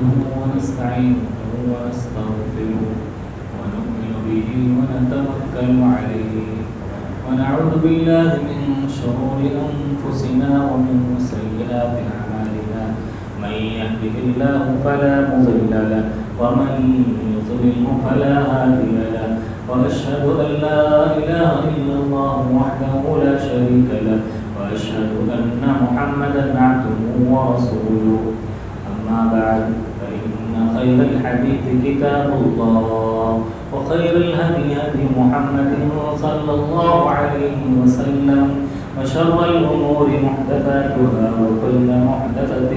نحمده ونستعينه ونستغفره ونؤمن به ونتوكل عليه ونعوذ بالله من شرور أنفسنا ومن سيئات أعمالنا من يهده الله فلا مضل له ومن يضلل فلا هادي له وأشهد أن لا إله إلا الله وحده لا شريك له وأشهد أن محمدا عبده ورسوله أما بعد فإن خير الحديث كتاب الله وخير الهدي هدي محمد صلى الله عليه وسلم وشر الأمور محدثاتها وكل محدثة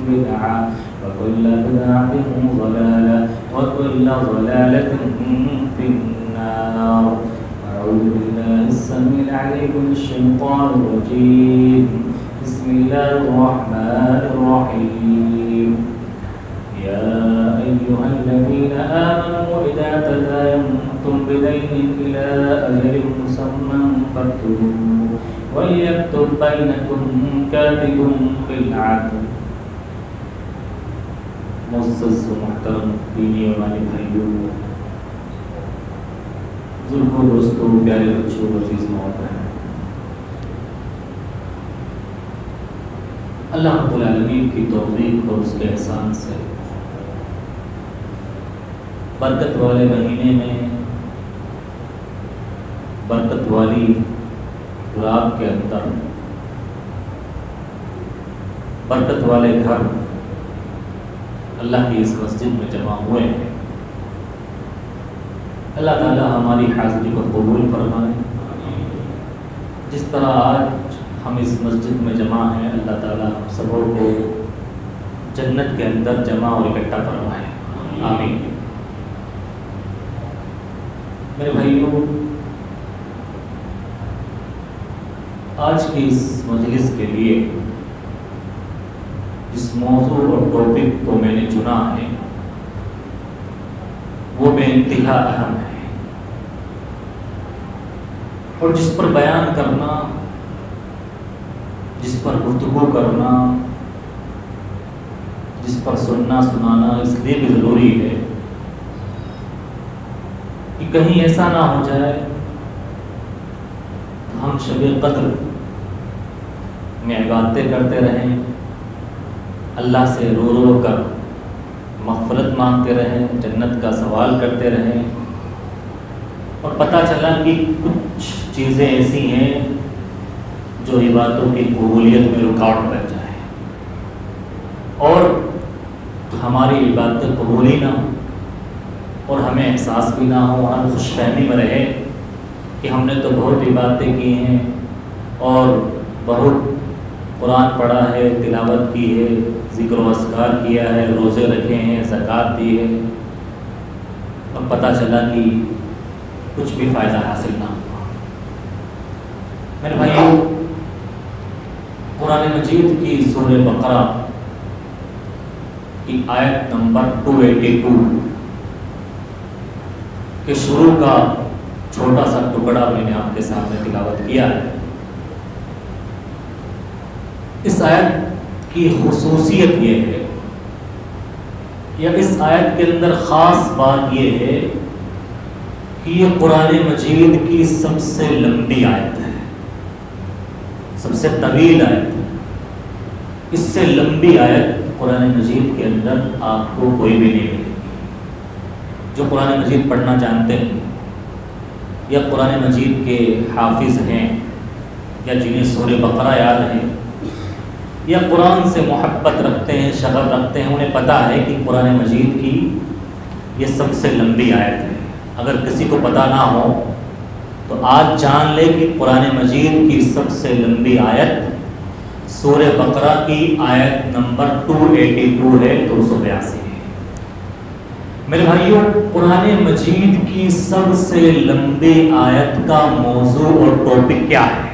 بدعة وكل بدعة ضلالة وكل ضلالة في النار. أعوذ بالله السميع العليم من الشيطان الرجيم. بسم الله الرحمن الرحيم. يا أيها الذين آمنوا إذا تداينتم بدين إلى أجل مسمى فاكتبوه وليكتب بينكم كاتب بالعدل. معزز و محترم دینی اور مانی بھائیوں، بزرگوں، دوستوں، پیارے بچوں، عزیز محترم، اللہ رب العالمین کی توفیق اور اس کے احسان سے برکت والے مہینے میں برکت والی رات کے اندر برکت والے گھر اللہ کی اس مسجد میں جمع ہوئے ہیں. اللہ تعالی ہماری حاضری کو قبول فرمائے. جس طرح آج ہم اس مسجد میں جمع ہیں، اللہ تعالی ہم سبوں کو جنت کے اندر جمع اور اکٹھا فرمائے. آمین. میرے بھائیوں، آج کی اس مجلس کے لیے جس موضوع اور ٹاپک کو میں نے چنا ہے وہ بے انتہا اہم ہے، اور جس پر بیان کرنا، جس پر گفتگو کرنا، جس پر سننا سنانا اس لیے بھی ضروری ہے کہ کہیں ایسا نہ ہو جائے ہم شب قدر میں عبادتیں کرتے رہیں، اللہ سے رو رو کر مغفرت مانگتے رہیں، جنت کا سوال کرتے رہیں، اور پتہ چلا کہ کچھ چیزیں ایسی ہیں جو عبادتوں کی قبولیت میں رکاوٹ بن جائے اور ہماری عبادتیں قبول ہی نہ ہو، اور ہمیں احساس بھی نہ ہو، ہم خوش فہمی میں رہے کہ ہم نے تو بہت عبادتیں کی ہیں اور بہت قرآن پڑھا ہے، تلاوت کی ہے، ذکر و اذکار کیا ہے، روزے رکھے ہیں، زکوٰۃ دی ہے، اور پتہ چلا کہ کچھ بھی فائدہ حاصل نہ ہوا. میرے بھائیوں، قرآن مجید کی سورہ بقرہ کی آیت نمبر 282 کے شروع کا چھوٹا سا ٹکڑا میں نے آپ کے سامنے تلاوت کیا ہے. اس آیت کی خصوصیت یہ ہے، یا اس آیت کے اندر خاص بات یہ ہے کہ یہ قرآن مجید کی سب سے لمبی آیت ہے، سب سے طویل آیت ہے. اس سے لمبی آیت قرآن مجید کے اندر آپ کو کوئی بھی نہیں ملے گی. جو قرآن مجید پڑھنا جانتے ہیں یا قرآن مجید کے حافظ ہیں یا جنہیں سورہ بقرہ یاد ہے یا قرآن سے محبت رکھتے ہیں، شغف رکھتے ہیں، انہیں پتہ ہے کہ قرآن مجید کی یہ سب سے لمبی آیت ہے. اگر کسی کو پتہ نہ ہو تو آج جان لے کہ قرآن مجید کی سب سے لمبی آیت سورہ بقرہ کی آیت نمبر 282 ہے، 282 ہے. میرے بھائیوں، قرآن مجید کی سب سے لمبی آیت کا موضوع اور ٹاپک کیا ہے؟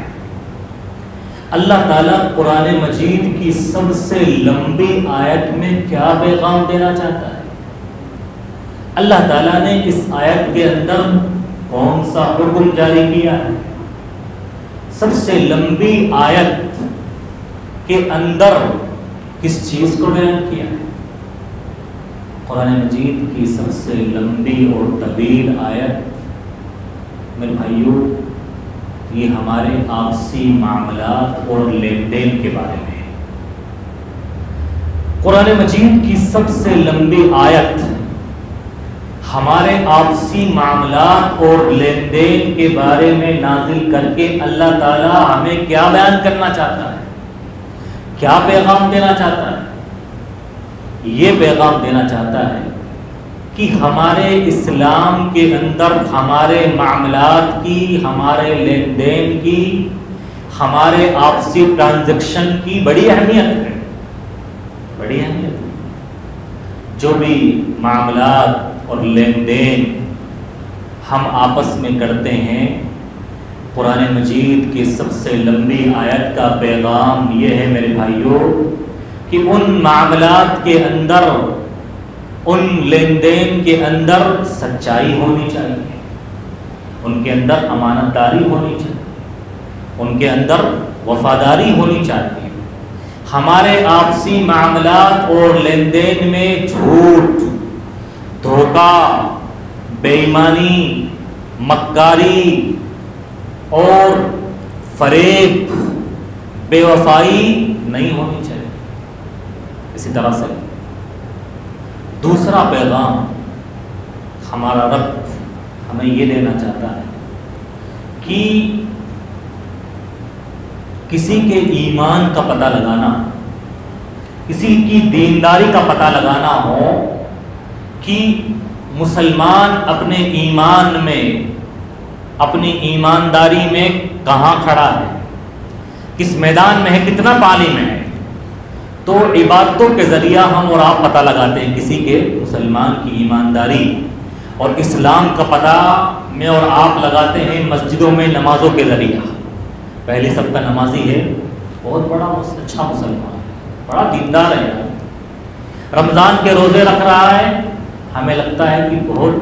اللہ تعالیٰ قرآن مجید کی سب سے لمبی آیت میں کیا پیغام دینا چاہتا ہے؟ اللہ تعالیٰ نے اس آیت کے اندر کون سا حکم جاری کیا ہے؟ سب سے لمبی آیت کے اندر کس چیز کو بیان کیا ہے؟ قرآن مجید کی سب سے لمبی اور طویل آیت میرے بھائیوں یہ ہمارے آپسی معاملات اور لین دین کے بارے میں ہے۔ قرآن مجید کی سب سے لمبی آیت ہمارے آپسی معاملات اور لین دین کے بارے میں نازل کر کے اللہ تعالیٰ ہمیں کیا بیان کرنا چاہتا ہے، کیا پیغام دینا چاہتا ہے؟ یہ پیغام دینا چاہتا ہے کہ ہمارے اسلام کے اندر ہمارے معاملات کی، ہمارے لین دین کی، ہمارے آپسی ٹرانزیکشن کی بڑی اہمیت ہے، بڑی اہمیت ہے۔ جو بھی معاملات اور لین دین ہم آپس میں کرتے ہیں، قرآن مجید کی سب سے لمبی آیت کا پیغام یہ ہے میرے بھائیوں کہ ان معاملات کے اندر، ان لین دین کے اندر سچائی ہونی چاہیے، ان کے اندر امانت داری ہونی چاہیے، ان کے اندر وفاداری ہونی چاہیے۔ ہمارے آپسی معاملات اور لین دین میں جھوٹ، دھوکہ، بے ایمانی، مکاری اور فریب، بے وفائی نہیں ہونی چاہیے۔ اسی طرح سے دوسرا پیغام ہمارا رب ہمیں یہ دینا چاہتا ہے کہ کسی کے ایمان کا پتہ لگانا، کسی کی دینداری کا پتہ لگانا ہو کہ مسلمان اپنے ایمان میں، اپنی ایمانداری میں کہاں کھڑا ہے، کس میدان میں ہے، کتنا پانی میں ہے، تو عبادتوں کے ذریعہ ہم اور آپ پتہ لگاتے ہیں کسی کے مسلمان کی ایمانداری، اور اسلام کا پتہ میں اور آپ لگاتے ہیں مسجدوں میں نمازوں کے ذریعہ۔ پہلی صف کا نمازی ہے، بہت بڑا اچھا مسلمان ہے، بڑا دیندار ہے، رمضان کے روزے رکھ رہا ہے، ہمیں لگتا ہے کہ بہت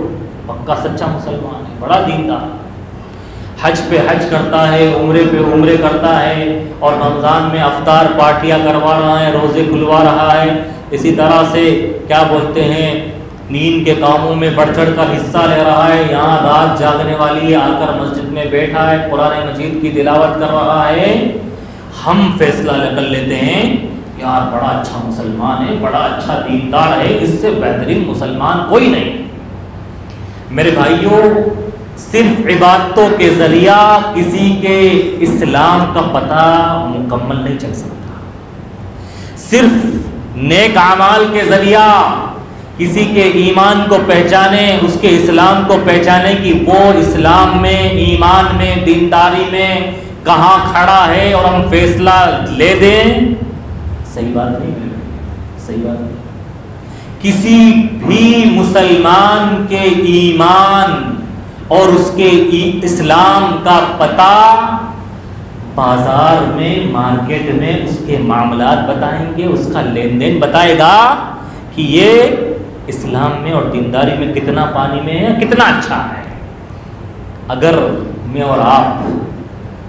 پکا سچا مسلمان ہے، بڑا دیندار، حج پہ حج کرتا ہے، عمرے پہ عمرے کرتا ہے، اور رمضان میں افطار پارٹیاں کروا رہا ہے، روزے کھلوا رہا ہے۔ اسی طرح سے کیا بولتے ہیں، دین کے کاموں میں بڑھ چڑھ کر حصہ لے رہا ہے، یہاں رات جاگنے والی آ کر مسجد میں بیٹھا ہے، قرآن مجید کی تلاوت کر رہا ہے۔ ہم فیصلہ کر لیتے ہیں یار بڑا اچھا مسلمان ہے، بڑا اچھا دیندار ہے، اس سے بہترین مسلمان کوئی نہیں۔ میرے بھائیوں، صرف عبادتوں کے ذریعہ کسی کے اسلام کا پتہ مکمل نہیں چل سکتا، صرف نیک اعمال کے ذریعہ کسی کے ایمان کو پہچانے، اس کے اسلام کو پہچانے کہ وہ اسلام میں، ایمان میں، دینداری میں کہاں کھڑا ہے اور ہم فیصلہ لے دیں، صحیح بات نہیں، صحیح بات نہیں۔ کسی بھی مسلمان کے ایمان اور اس کے اسلام کا پتہ بازار میں، مارکیٹ میں اس کے معاملات بتائیں گے، اس کا لین دین بتائے گا کہ یہ اسلام میں اور دینداری میں کتنا پانی میں ہے، کتنا اچھا ہے۔ اگر میں اور آپ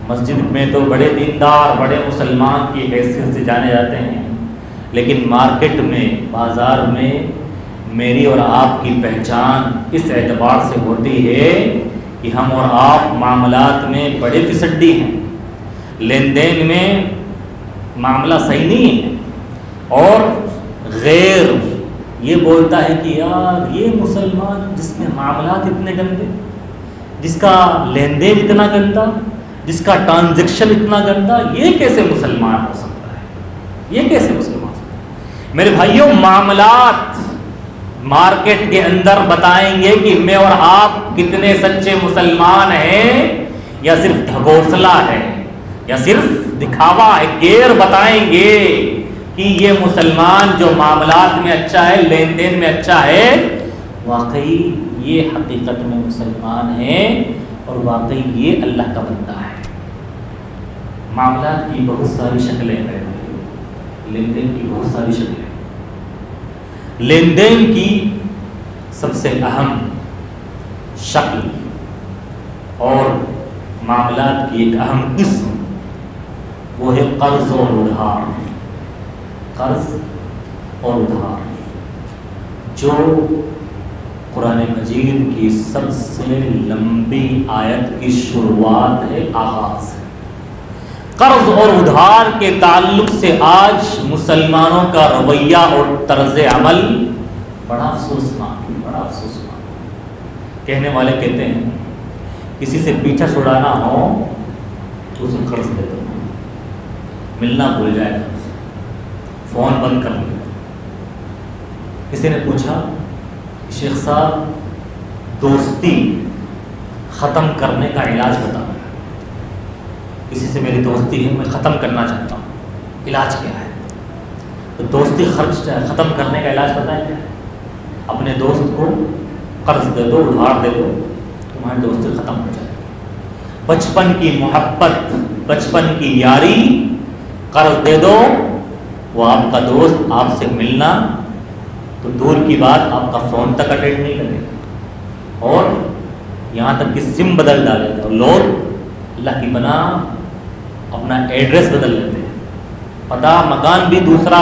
مسجد میں تو بڑے دیندار، بڑے مسلمان کی حیثیت سے جانے جاتے ہیں، لیکن مارکیٹ میں، بازار میں میری اور آپ کی پہچان اس اعتبار سے ہوتی ہے کہ ہم اور آپ معاملات میں بڑے فسڈی ہیں، لین دین میں معاملہ صحیح نہیں ہے، اور غیر یہ بولتا ہے کہ یار یہ مسلمان جس کے معاملات اتنے گندے، جس کا لین دین اتنا گندا، جس کا ٹرانزیکشن اتنا گندا، یہ کیسے مسلمان ہو سکتا ہے، یہ کیسے مسلمان ہو سکتا ہے؟ میرے بھائیوں، معاملات مارکیٹ کے اندر بتائیں گے کہ میں اور آپ کتنے سچے مسلمان ہیں، یا صرف ڈھگوسلا ہے، یا صرف دکھاوا ہے، غیر بتائیں گے کہ یہ مسلمان جو معاملات میں اچھا ہے، لین دین میں اچھا ہے، واقعی یہ حقیقت میں مسلمان ہے، اور واقعی یہ اللہ کا بندہ ہے۔ معاملات کی بہت ساری شکلیں ہیں، لین دین کی بہت ساری شکلیں۔ لین دین کی سب سے اہم شکل اور معاملات کی ایک اہم قسم وہ ہے قرض اور ادھار، قرض اور ادھار۔ جو قرآن مجید کی سب سے لمبی آیت کی شروعات ہے، آغاز ہے۔ قرض اور ادھار کے تعلق سے آج مسلمانوں کا رویہ اور طرز عمل بڑا افسوسناک ہے، بڑا افسوسناک۔ کہنے والے کہتے ہیں کسی سے پیچھا چھڑانا ہو تو اسے قرض دے دو، ملنا بھول جائے گا، فون بند کر لے۔ کسی نے پوچھا شیخ صاحب دوستی ختم کرنے کا علاج بتا، کسی سے میری دوستی ہے، میں ختم کرنا چاہتا ہوں، علاج کیا ہے؟ تو دوستی ختم کرنے کا علاج بتائیں کیا ہے؟ اپنے دوست کو قرض دے دو، ادھار دے دو، تمہاری دوستی ختم ہو جائے گی۔ بچپن کی محبت، بچپن کی یاری قرض دے دو، وہ آپ کا دوست آپ سے ملنا تو دور کی بات آپ کا فون تک اٹینڈ نہیں کرے گا، اور یہاں تک کہ سم بدل ڈالے گا۔ لوگ اللہ کی پناہ اپنا ایڈریس بدل لیتے ہیں، پتہ مکان بھی دوسرا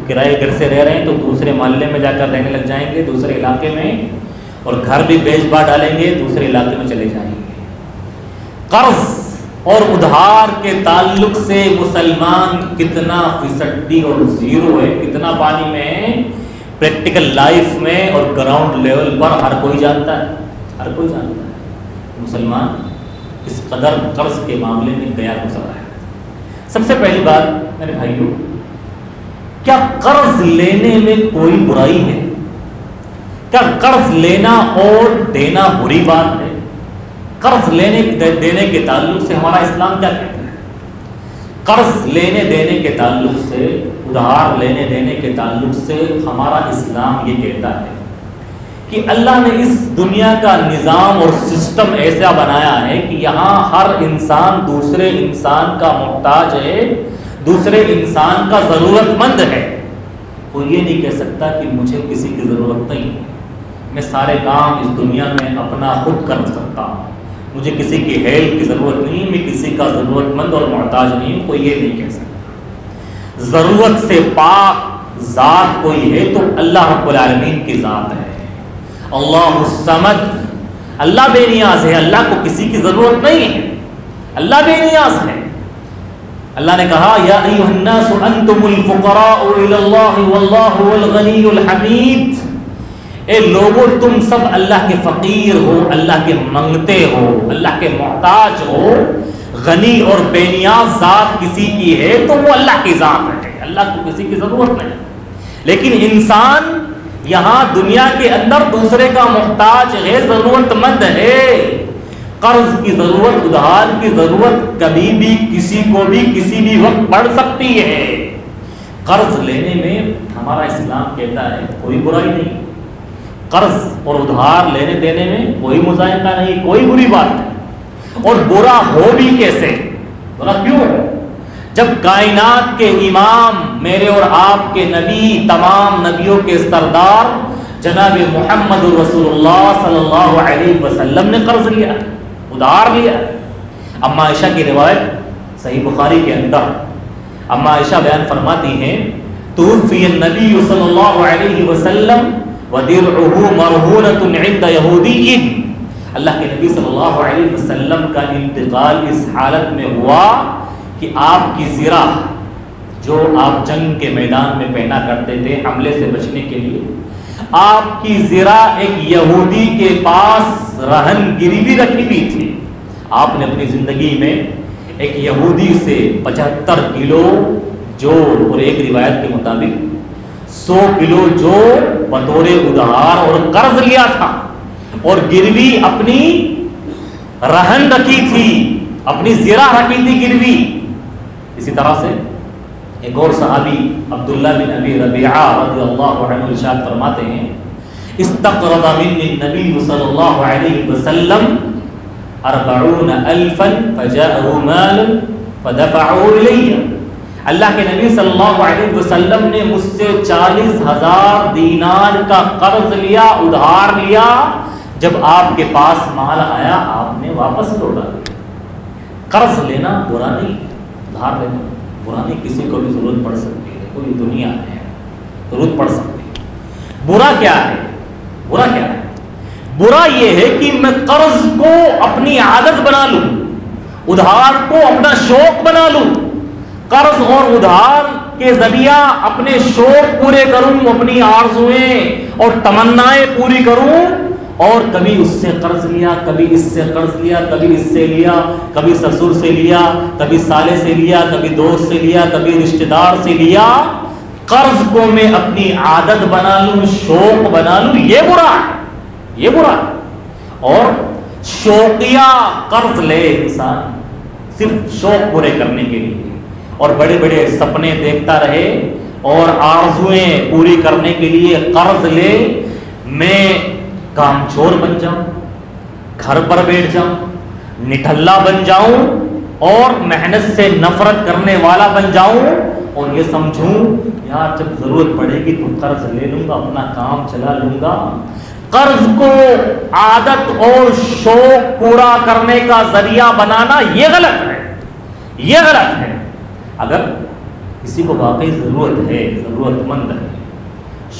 کرائے گھر سے رہ رہے ہیں تو دوسرے محلے میں جا کر رہنے لگ جائیں گے، دوسرے علاقے میں، اور گھر بھی بیچ باٹ ڈالیں گے، دوسرے علاقے میں چلے جائیں گے۔ قرض اور ادھار کے تعلق سے مسلمان کتنا فیصدی اور زیرو ہے، کتنا پانی میں ہے، پریکٹیکل لائف میں اور گراؤنڈ لیول پر ہر کوئی جانتا ہے، ہر کوئی جانتا ہے مسلمان اس قدر قرض کے معاملے میں گیا گزرا ہے۔ سب سے پہلی بات میرے بھائیوں، کیا قرض لینے میں کوئی برائی ہے؟ کیا قرض لینا اور دینا بری بات ہے؟ قرض لینے دینے کے تعلق سے ہمارا اسلام کیا کہتا ہے؟ قرض لینے دینے کے تعلق سے، ادھار لینے دینے کے تعلق سے ہمارا اسلام یہ کہتا ہے کہ اللہ نے اس دنیا کا نظام اور سسٹم ایسا بنایا ہے کہ یہاں ہر انسان دوسرے انسان کا محتاج ہے، دوسرے انسان کا ضرورت مند ہے۔ وہ یہ نہیں کہہ سکتا کہ مجھے کسی کی ضرورت نہیں ہے، میں سارے کام اس دنیا میں اپنا خود کر سکتا ہوں، مجھے کسی کی ہیلپ کی ضرورت نہیں، میں کسی کا ضرورت مند اور محتاج نہیں ہوں، کوئی یہ نہیں کہہ سکتا۔ ضرورت سے پاک ذات کوئی ہے تو اللہ رب العالمین کی ذات ہے، اللہ الصمد، اللہ بے نیاز ہے، اللہ کو کسی کی ضرورت نہیں ہے، اللہ بے نیاز ہے۔ اللہ نے کہا یا ایھا الناس انتم الفقراء الی اللہ واللہ هو الغنی الحمید، اے لوگو تم سب اللہ کے فقیر ہو، اللہ کے منگتے ہو، اللہ کے محتاج ہو۔ غنی اور بے نیاز ذات کسی کی ہے تو وہ اللہ کی ذات ہے، اللہ کو کسی کی ضرورت نہیں۔ لیکن انسان یہاں دنیا کے اندر دوسرے کا محتاج ہے، ضرورت مند ہے۔ قرض کی ضرورت، ادھار کی ضرورت کبھی بھی کسی کو بھی کسی بھی وقت پڑ سکتی ہے۔ قرض لینے میں ہمارا اسلام کہتا ہے کوئی برائی نہیں، قرض اور ادھار لینے دینے میں کوئی مذائقہ نہیں، کوئی بری بات نہیں۔ اور برا ہو بھی کیسے، برا کیوں ہو؟ جب کائنات کے امام، میرے اور آپ کے نبی، تمام نبیوں کے سردار جناب محمد رسول اللہ صلی اللہ علیہ وسلم نے قرض لیا، ادھار لیا۔ اما عائشہ کی روایت صحیح بخاری کے اندر، اما عائشہ بیان فرماتی ہیں توفی النبی صلی اللہ علیہ وسلم ودرعہ مرہونۃ عند یہودی، اللہ کے نبی صلی اللہ علیہ وسلم کا انتقال اس حالت میں ہوا کہ آپ کی زرہ جو آپ جنگ کے میدان میں پہنا کرتے تھے حملے سے بچنے کے لیے، آپ کی زرہ ایک یہودی کے پاس رہن گری بھی رکھی ہوئی تھی۔ آپ نے اپنی زندگی میں ایک یہودی سے 75 کلو جو، اور ایک روایت کے مطابق 100 کلو جو بطور ادھار اور قرض لیا تھا، اور گروی اپنی رہن رکھی تھی، اپنی زرہ رکھی تھی گروی۔ اسی طرح سے ایک اور صحابی عبداللہ بن ابی ربیعہ رضی اللہ عنہ ارشاد فرماتے ہیں استقرض منی النبی صلی اللہ علیہ وسلم 40,000 فجاءه مال فدفعه الی، اللہ کے نبی صلی اللہ علیہ وسلم نے مجھ سے 40,000 دینار کا قرض لیا، ادھار لیا، جب آپ کے پاس مال آیا آپ نے واپس لوٹا دیا۔ قرض لینا برا نہیں، ادھار لینا برا نہیں، کسی کو بھی ضرورت پڑ سکتی ہے، کوئی دنیا ہے، ضرورت پڑ سکتی ہے۔ برا کیا ہے؟ برا کیا ہے؟ برا یہ ہے کہ میں قرض کو اپنی عادت بنا لوں، ادھار کو اپنا شوق بنا لوں، قرض اور ادھار کے ذریعہ اپنے شوق پورے کروں، اپنی آرزویں اور تمنائیں پوری کروں، اور کبھی اس سے قرض لیا، کبھی اس سے قرض لیا، کبھی اس سے لیا، کبھی سسر سے لیا، کبھی سالے سے لیا، کبھی دوست سے لیا، کبھی رشتہ دار سے لیا۔ قرض کو میں اپنی عادت بنا لوں، شوق بنا لوں، یہ برا ہے، یہ برا ہے۔ اور شوقیہ قرض لے انسان صرف شوق پورے کرنے کے لیے، اور بڑے بڑے سپنے دیکھتا رہے اور آرزویں پوری کرنے کے لیے قرض لے، میں کام چور بن جاؤں، گھر پر بیٹھ جاؤں، نٹھلا بن جاؤں، اور محنت سے نفرت کرنے والا بن جاؤں، اور یہ سمجھوں یار جب ضرورت پڑے گی تو قرض لے لوں گا، اپنا کام چلا لوں گا۔ قرض کو عادت اور شوق پورا کرنے کا ذریعہ بنانا یہ غلط ہے، یہ غلط ہے۔ اگر کسی کو واقعی ضرورت ہے، ضرورت مند ہے،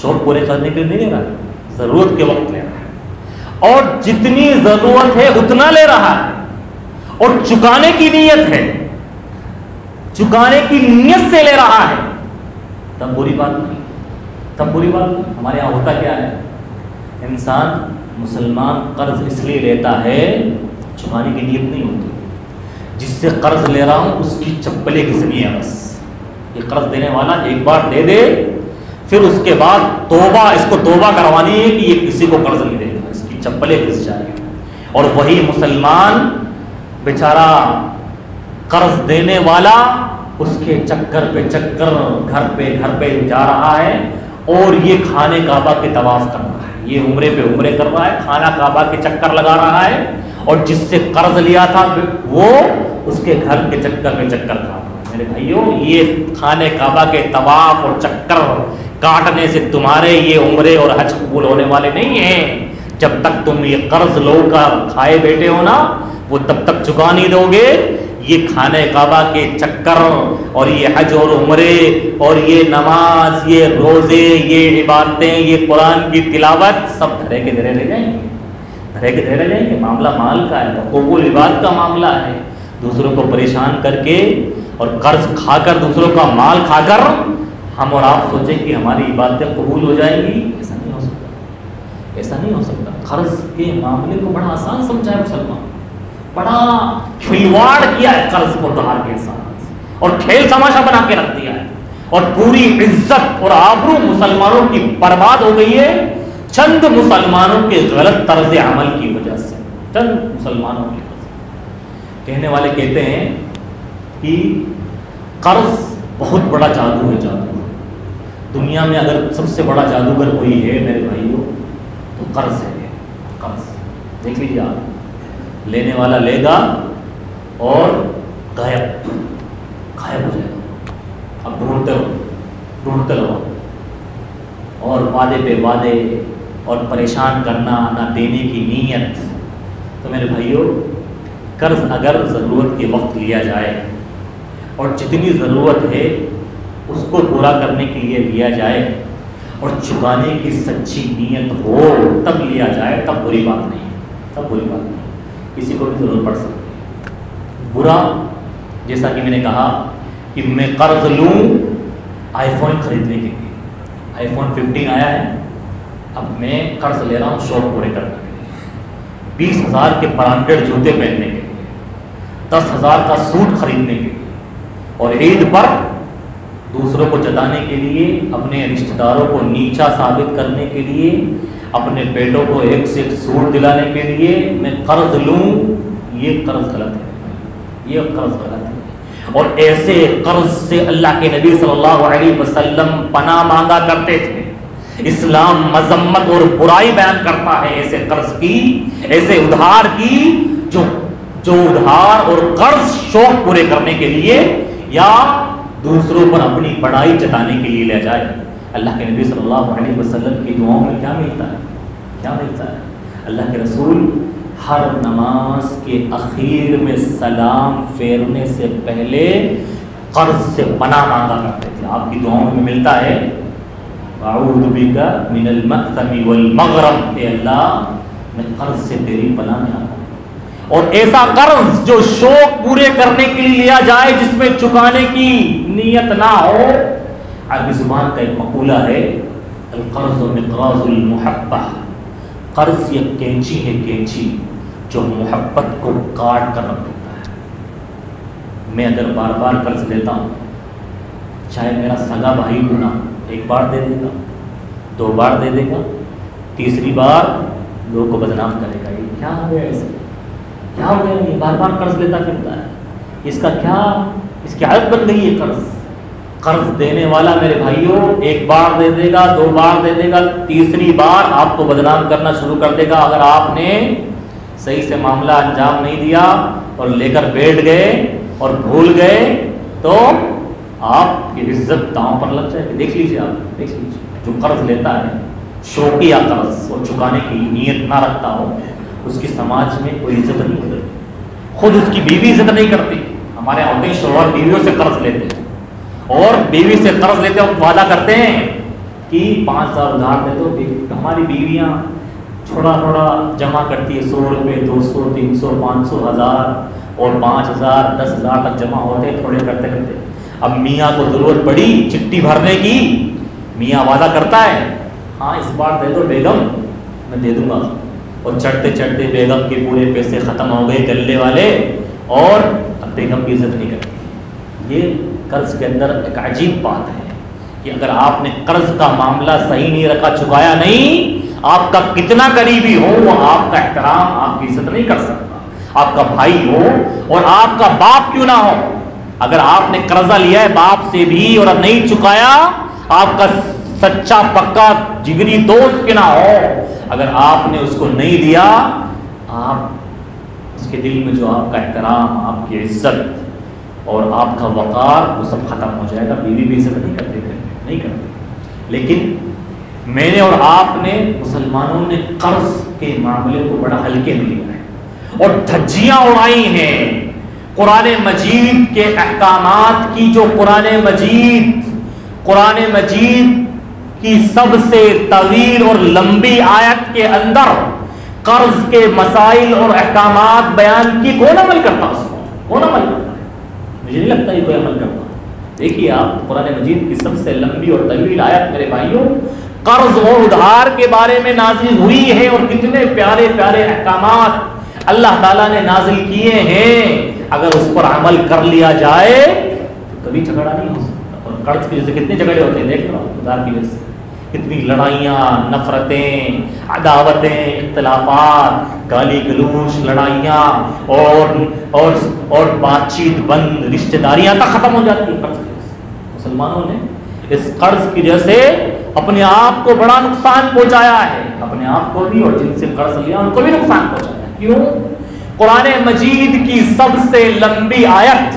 شوق پورے کرنے کے لیے نہیں لے رہا، ضرورت کے وقت لے رہا ہے، اور جتنی ضرورت ہے اتنا لے رہا ہے، اور چکانے کی نیت ہے، چکانے کی نیت سے لے رہا ہے، تب بری بات نہیں، تب بری بات نہیں۔ ہمارے یہاں ہوتا کیا ہے، انسان مسلمان قرض اس لیے لیتا ہے، چکانے کی نیت نہیں ہوتی، جس سے قرض لے رہا ہوں اس کی چپلیں گھسنی ہے بس۔ یہ قرض دینے والا ایک بار دے دے، پھر اس کے بعد توبہ، اس کو توبہ کروانی ہے کہ یہ کسی کو قرض نہیں دے گا، اس کی چپلیں گھس جائیں گی۔ اور وہی مسلمان بیچارہ قرض دینے والا اس کے چکر پہ چکر، گھر پہ جا رہا ہے، اور یہ خانہ کعبہ کے طواف کر رہا ہے، یہ عمرے پہ عمرے کر رہا ہے، خانہ کعبہ کے چکر لگا رہا ہے، اور جس سے قرض لیا تھا وہ اس کے گھر کے چکر پہ چکر کھا رہا ہے۔ میرے بھائیو، یہ خانہ کعبہ کے طواف اور چکر کاٹنے سے تمہارے یہ عمرے اور حج قبول ہونے والے نہیں ہیں۔ جب تک تم یہ قرض لو کا کھائے بیٹھے ہو نا، وہ تب تک چکا نہیں دو گے۔ یہ خانہ کعبہ کے چکر اور یہ حج اور عمرے اور یہ نماز، یہ روزے، یہ عبادتیں، یہ قرآن کی تلاوت سب دھرے کے دھرے رہ جائیں گے، دھرے کے دھرے رہ جائیں گے۔ معاملہ مال کا ہے، حقوق العباد کا معاملہ ہے، دوسروں کو پریشان کر کے اور قرض کھا کر، دوسروں کا مال کھا کر ہم اور آپ سوچیں کہ ہماری عبادتیں قبول ہو جائیں گی، ایسا نہیں ہو سکتا، ایسا نہیں ہو سکتا۔ قرض کے معاملے کو بڑا آسان سمجھا ہے مسلمان، بڑا کھلواڑ کیا ہے قرض کو دھار کے ساتھ، اور کھیل تماشا بنا کے رکھ دیا ہے، اور پوری عزت اور آبرو مسلمانوں کی برباد ہو گئی ہے چند مسلمانوں کے غلط طرز عمل کی وجہ سے، چند مسلمانوں کی وجہ سے۔ کہنے والے کہتے ہیں کہ قرض بہت بڑا جادو ہے، جادو دنیا میں اگر سب سے بڑا جادوگر کوئی ہے میرے بھائیوں تو قرض ہے، قرض۔ دیکھ لیجیے آپ، لینے والا لے گا اور غائب ہو جائے گا، اب ڈھونڈتے رہو، اور وعدے پہ وعدے اور پریشان کرنا، نہ دینے کی نیت۔ تو میرے بھائیوں، قرض اگر ضرورت کے وقت لیا جائے اور جتنی ضرورت ہے اس کو پورا کرنے کے لیے لیا جائے اور چکانے کی سچی نیت ہو تب لیا جائے، تب بری بات نہیں، تب بری بات نہیں، کسی کو بھی ضرورت پڑ سکتی ہے۔ برا، جیسا کہ میں نے کہا کہ میں قرض لوں آئی فون خریدنے کے لیے، آئی فون 15 آیا ہے، اب میں قرض لے رہا ہوں شوق پورے کرنے کے لیے، 20,000 کے برانڈیڈ جوتے پہننے کے لیے، 10,000 کا سوٹ خریدنے کے لیے، اور عید پر دوسروں کو جتانے کے لیے، اپنے رشتہ داروں کو نیچا ثابت کرنے کے لیے، اپنے بیٹوں کو ایک سے ایک سوٹ دلانے کے لیے میں قرض لوں، یہ قرض غلط ہے، یہ قرض غلط ہے۔ اور ایسے قرض سے اللہ کے نبی صلی اللہ علیہ وسلم پناہ مانگا کرتے تھے۔ اسلام مذمت اور برائی بیان کرتا ہے ایسے قرض کی، ایسے ادھار کی، جو ادھار اور قرض شوق پورے کرنے کے لیے یا دوسروں پر اپنی بڑائی جتانے کے لیے لے جائے۔ اللہ کے نبی صلی اللہ علیہ وسلم کی دعاؤں میں کیا ملتا ہے، کیا ملتا ہے؟ اللہ کے رسول ہر نماز کے اخیر میں سلام پھیرنے سے پہلے قرض سے پناہ مانگا کرتے تھے۔ آپ کی دعاؤں میں ملتا ہے اعوذ بک من المأثم والمغرم، اے اللہ میں قرض سے تیری پناہ میں آتا ہوں، اور ایسا قرض جو شوق پورے کرنے کے لیے لیا جائے جس میں چکانے کی نیت نہ ہو۔ عربی زبان کا ایک مقولہ ہے القرض مقراض المحبہ، قرض یہ کینچی ہے، کینچی جو محبت کو کاٹ کر رکھ دیتا ہے۔ میں اگر بار بار قرض لیتا ہوں، چاہے میرا سگا بھائی کو نہ، ایک بار دے دے گا، دو بار دے دے گا، تیسری بار لوگوں کو بدنام کرے گا، یہ کیا ہو گیا، ایسے کیا ہو گیا، یہ بار بار قرض لیتا پھرتا ہے، اس کا کیا، اس کی عادت بن گئی ہے قرض۔ قرض دینے والا میرے بھائیوں ایک بار دے دے گا، دو بار دے دے گا، تیسری بار آپ کو بدنام کرنا شروع کر دے گا۔ اگر آپ نے صحیح سے معاملہ انجام نہیں دیا اور لے کر بیٹھ گئے اور بھول گئے تو آپ کی عزت داؤں پر لگ جائے گی۔ دیکھ لیجیے، آپ دیکھ لیجیے، جو قرض لیتا ہے شوقیہ قرض اور چکانے کی نیت نہ رکھتا ہو، اس کی سماج میں کوئی عزت نہیں کرتی، خود اس کی بیوی عزت نہیں کرتی۔ ہمارے یہاں ہوتے ہیں شوہر بیویوں سے قرض لیتے ہیں، اور بیوی سے قرض لیتے ہیں، وعدہ کرتے ہیں کہ 5,000 ادھار دے دو۔ ہماری بیویاں تھوڑا تھوڑا جمع کرتی ہے، 100 روپے، 200، 300، 500، 1000 اور 5000، 10,000 تک جمع ہوتے ہیں تھوڑے کرتے کرتے۔ اب میاں کو ضرورت پڑی چٹھی بھرنے کی، میاں وعدہ کرتا ہے ہاں اس بار دے دو بیگم، میں دے دوں گا، اور چڑھتے چڑھتے بیگم کے پورے پیسے ختم ہو گئے گلے والے، اور اب بیگم کی عزت نہیں کرتی۔ یہ قرض کے اندر ایک عجیب بات ہے کہ اگر آپ نے قرض کا معاملہ صحیح نہیں رکھا، چکایا نہیں، آپ کا کتنا قریبی ہو وہ آپ کا احترام، آپ کی عزت نہیں کر سکتا۔ آپ کا بھائی ہو اور آپ کا باپ کیوں نہ ہو، اگر آپ نے قرضہ لیا ہے باپ سے بھی اور نہیں چکایا، آپ کا سچا پکا جگری دوست کیوں نہ ہو، اگر آپ نے اس کو نہیں دیا، آپ اس کے دل میں جو آپ کا احترام، آپ کی عزت اور آپ کا وقار، وہ سب ختم ہو جائے گا۔ بیوی بھی عزت نہیں کرتے، نہیں کرتے۔ لیکن میں نے اور آپ نے، مسلمانوں نے قرض کے معاملے کو بڑا ہلکے میں لیا ہے اور دھجیاں اڑائی ہیں۔ قرآن مجید کے احکامات کی، جو قرآن مجید کی سب سے طویل اور لمبی آیت کے اندر قرض کے مسائل اور احکامات بیان کی، کون عمل کرتا اس کو؟ کون عمل کرتا ہے؟ مجھے نہیں لگتا یہ کوئی عمل کرتا۔ دیکھیے آپ، قرآن مجید کی سب سے لمبی اور طویل آیت میرے بھائیوں قرض اور ادھار کے بارے میں نازل ہوئی ہے، اور کتنے پیارے پیارے احکامات اللہ تعالیٰ نے نازل کیے ہیں۔ اگر اس پر عمل کر لیا جائے تو کبھی جھگڑا نہیں ہو سکتا۔ اور قرض کی وجہ سے کتنے جھگڑے ہوتے ہیں، دیکھ رہا ہوں، ادھار کی وجہ سے کتنی لڑائیاں، نفرتیں، عداوتیں، اختلافات، گالی گلوچ، لڑائیاں اور بات چیت بند، رشتہ داریاں تک ختم ہو جاتی ہیں قرض کی وجہ سے۔ مسلمانوں نے اس قرض کی وجہ سے اپنے آپ کو بڑا نقصان پہنچایا ہے، اپنے آپ کو بھی اور جن سے قرض لیا ان کو بھی نقصان پہنچایا ہے۔ کیوں؟ قرآن مجید کی سب سے لمبی آیت،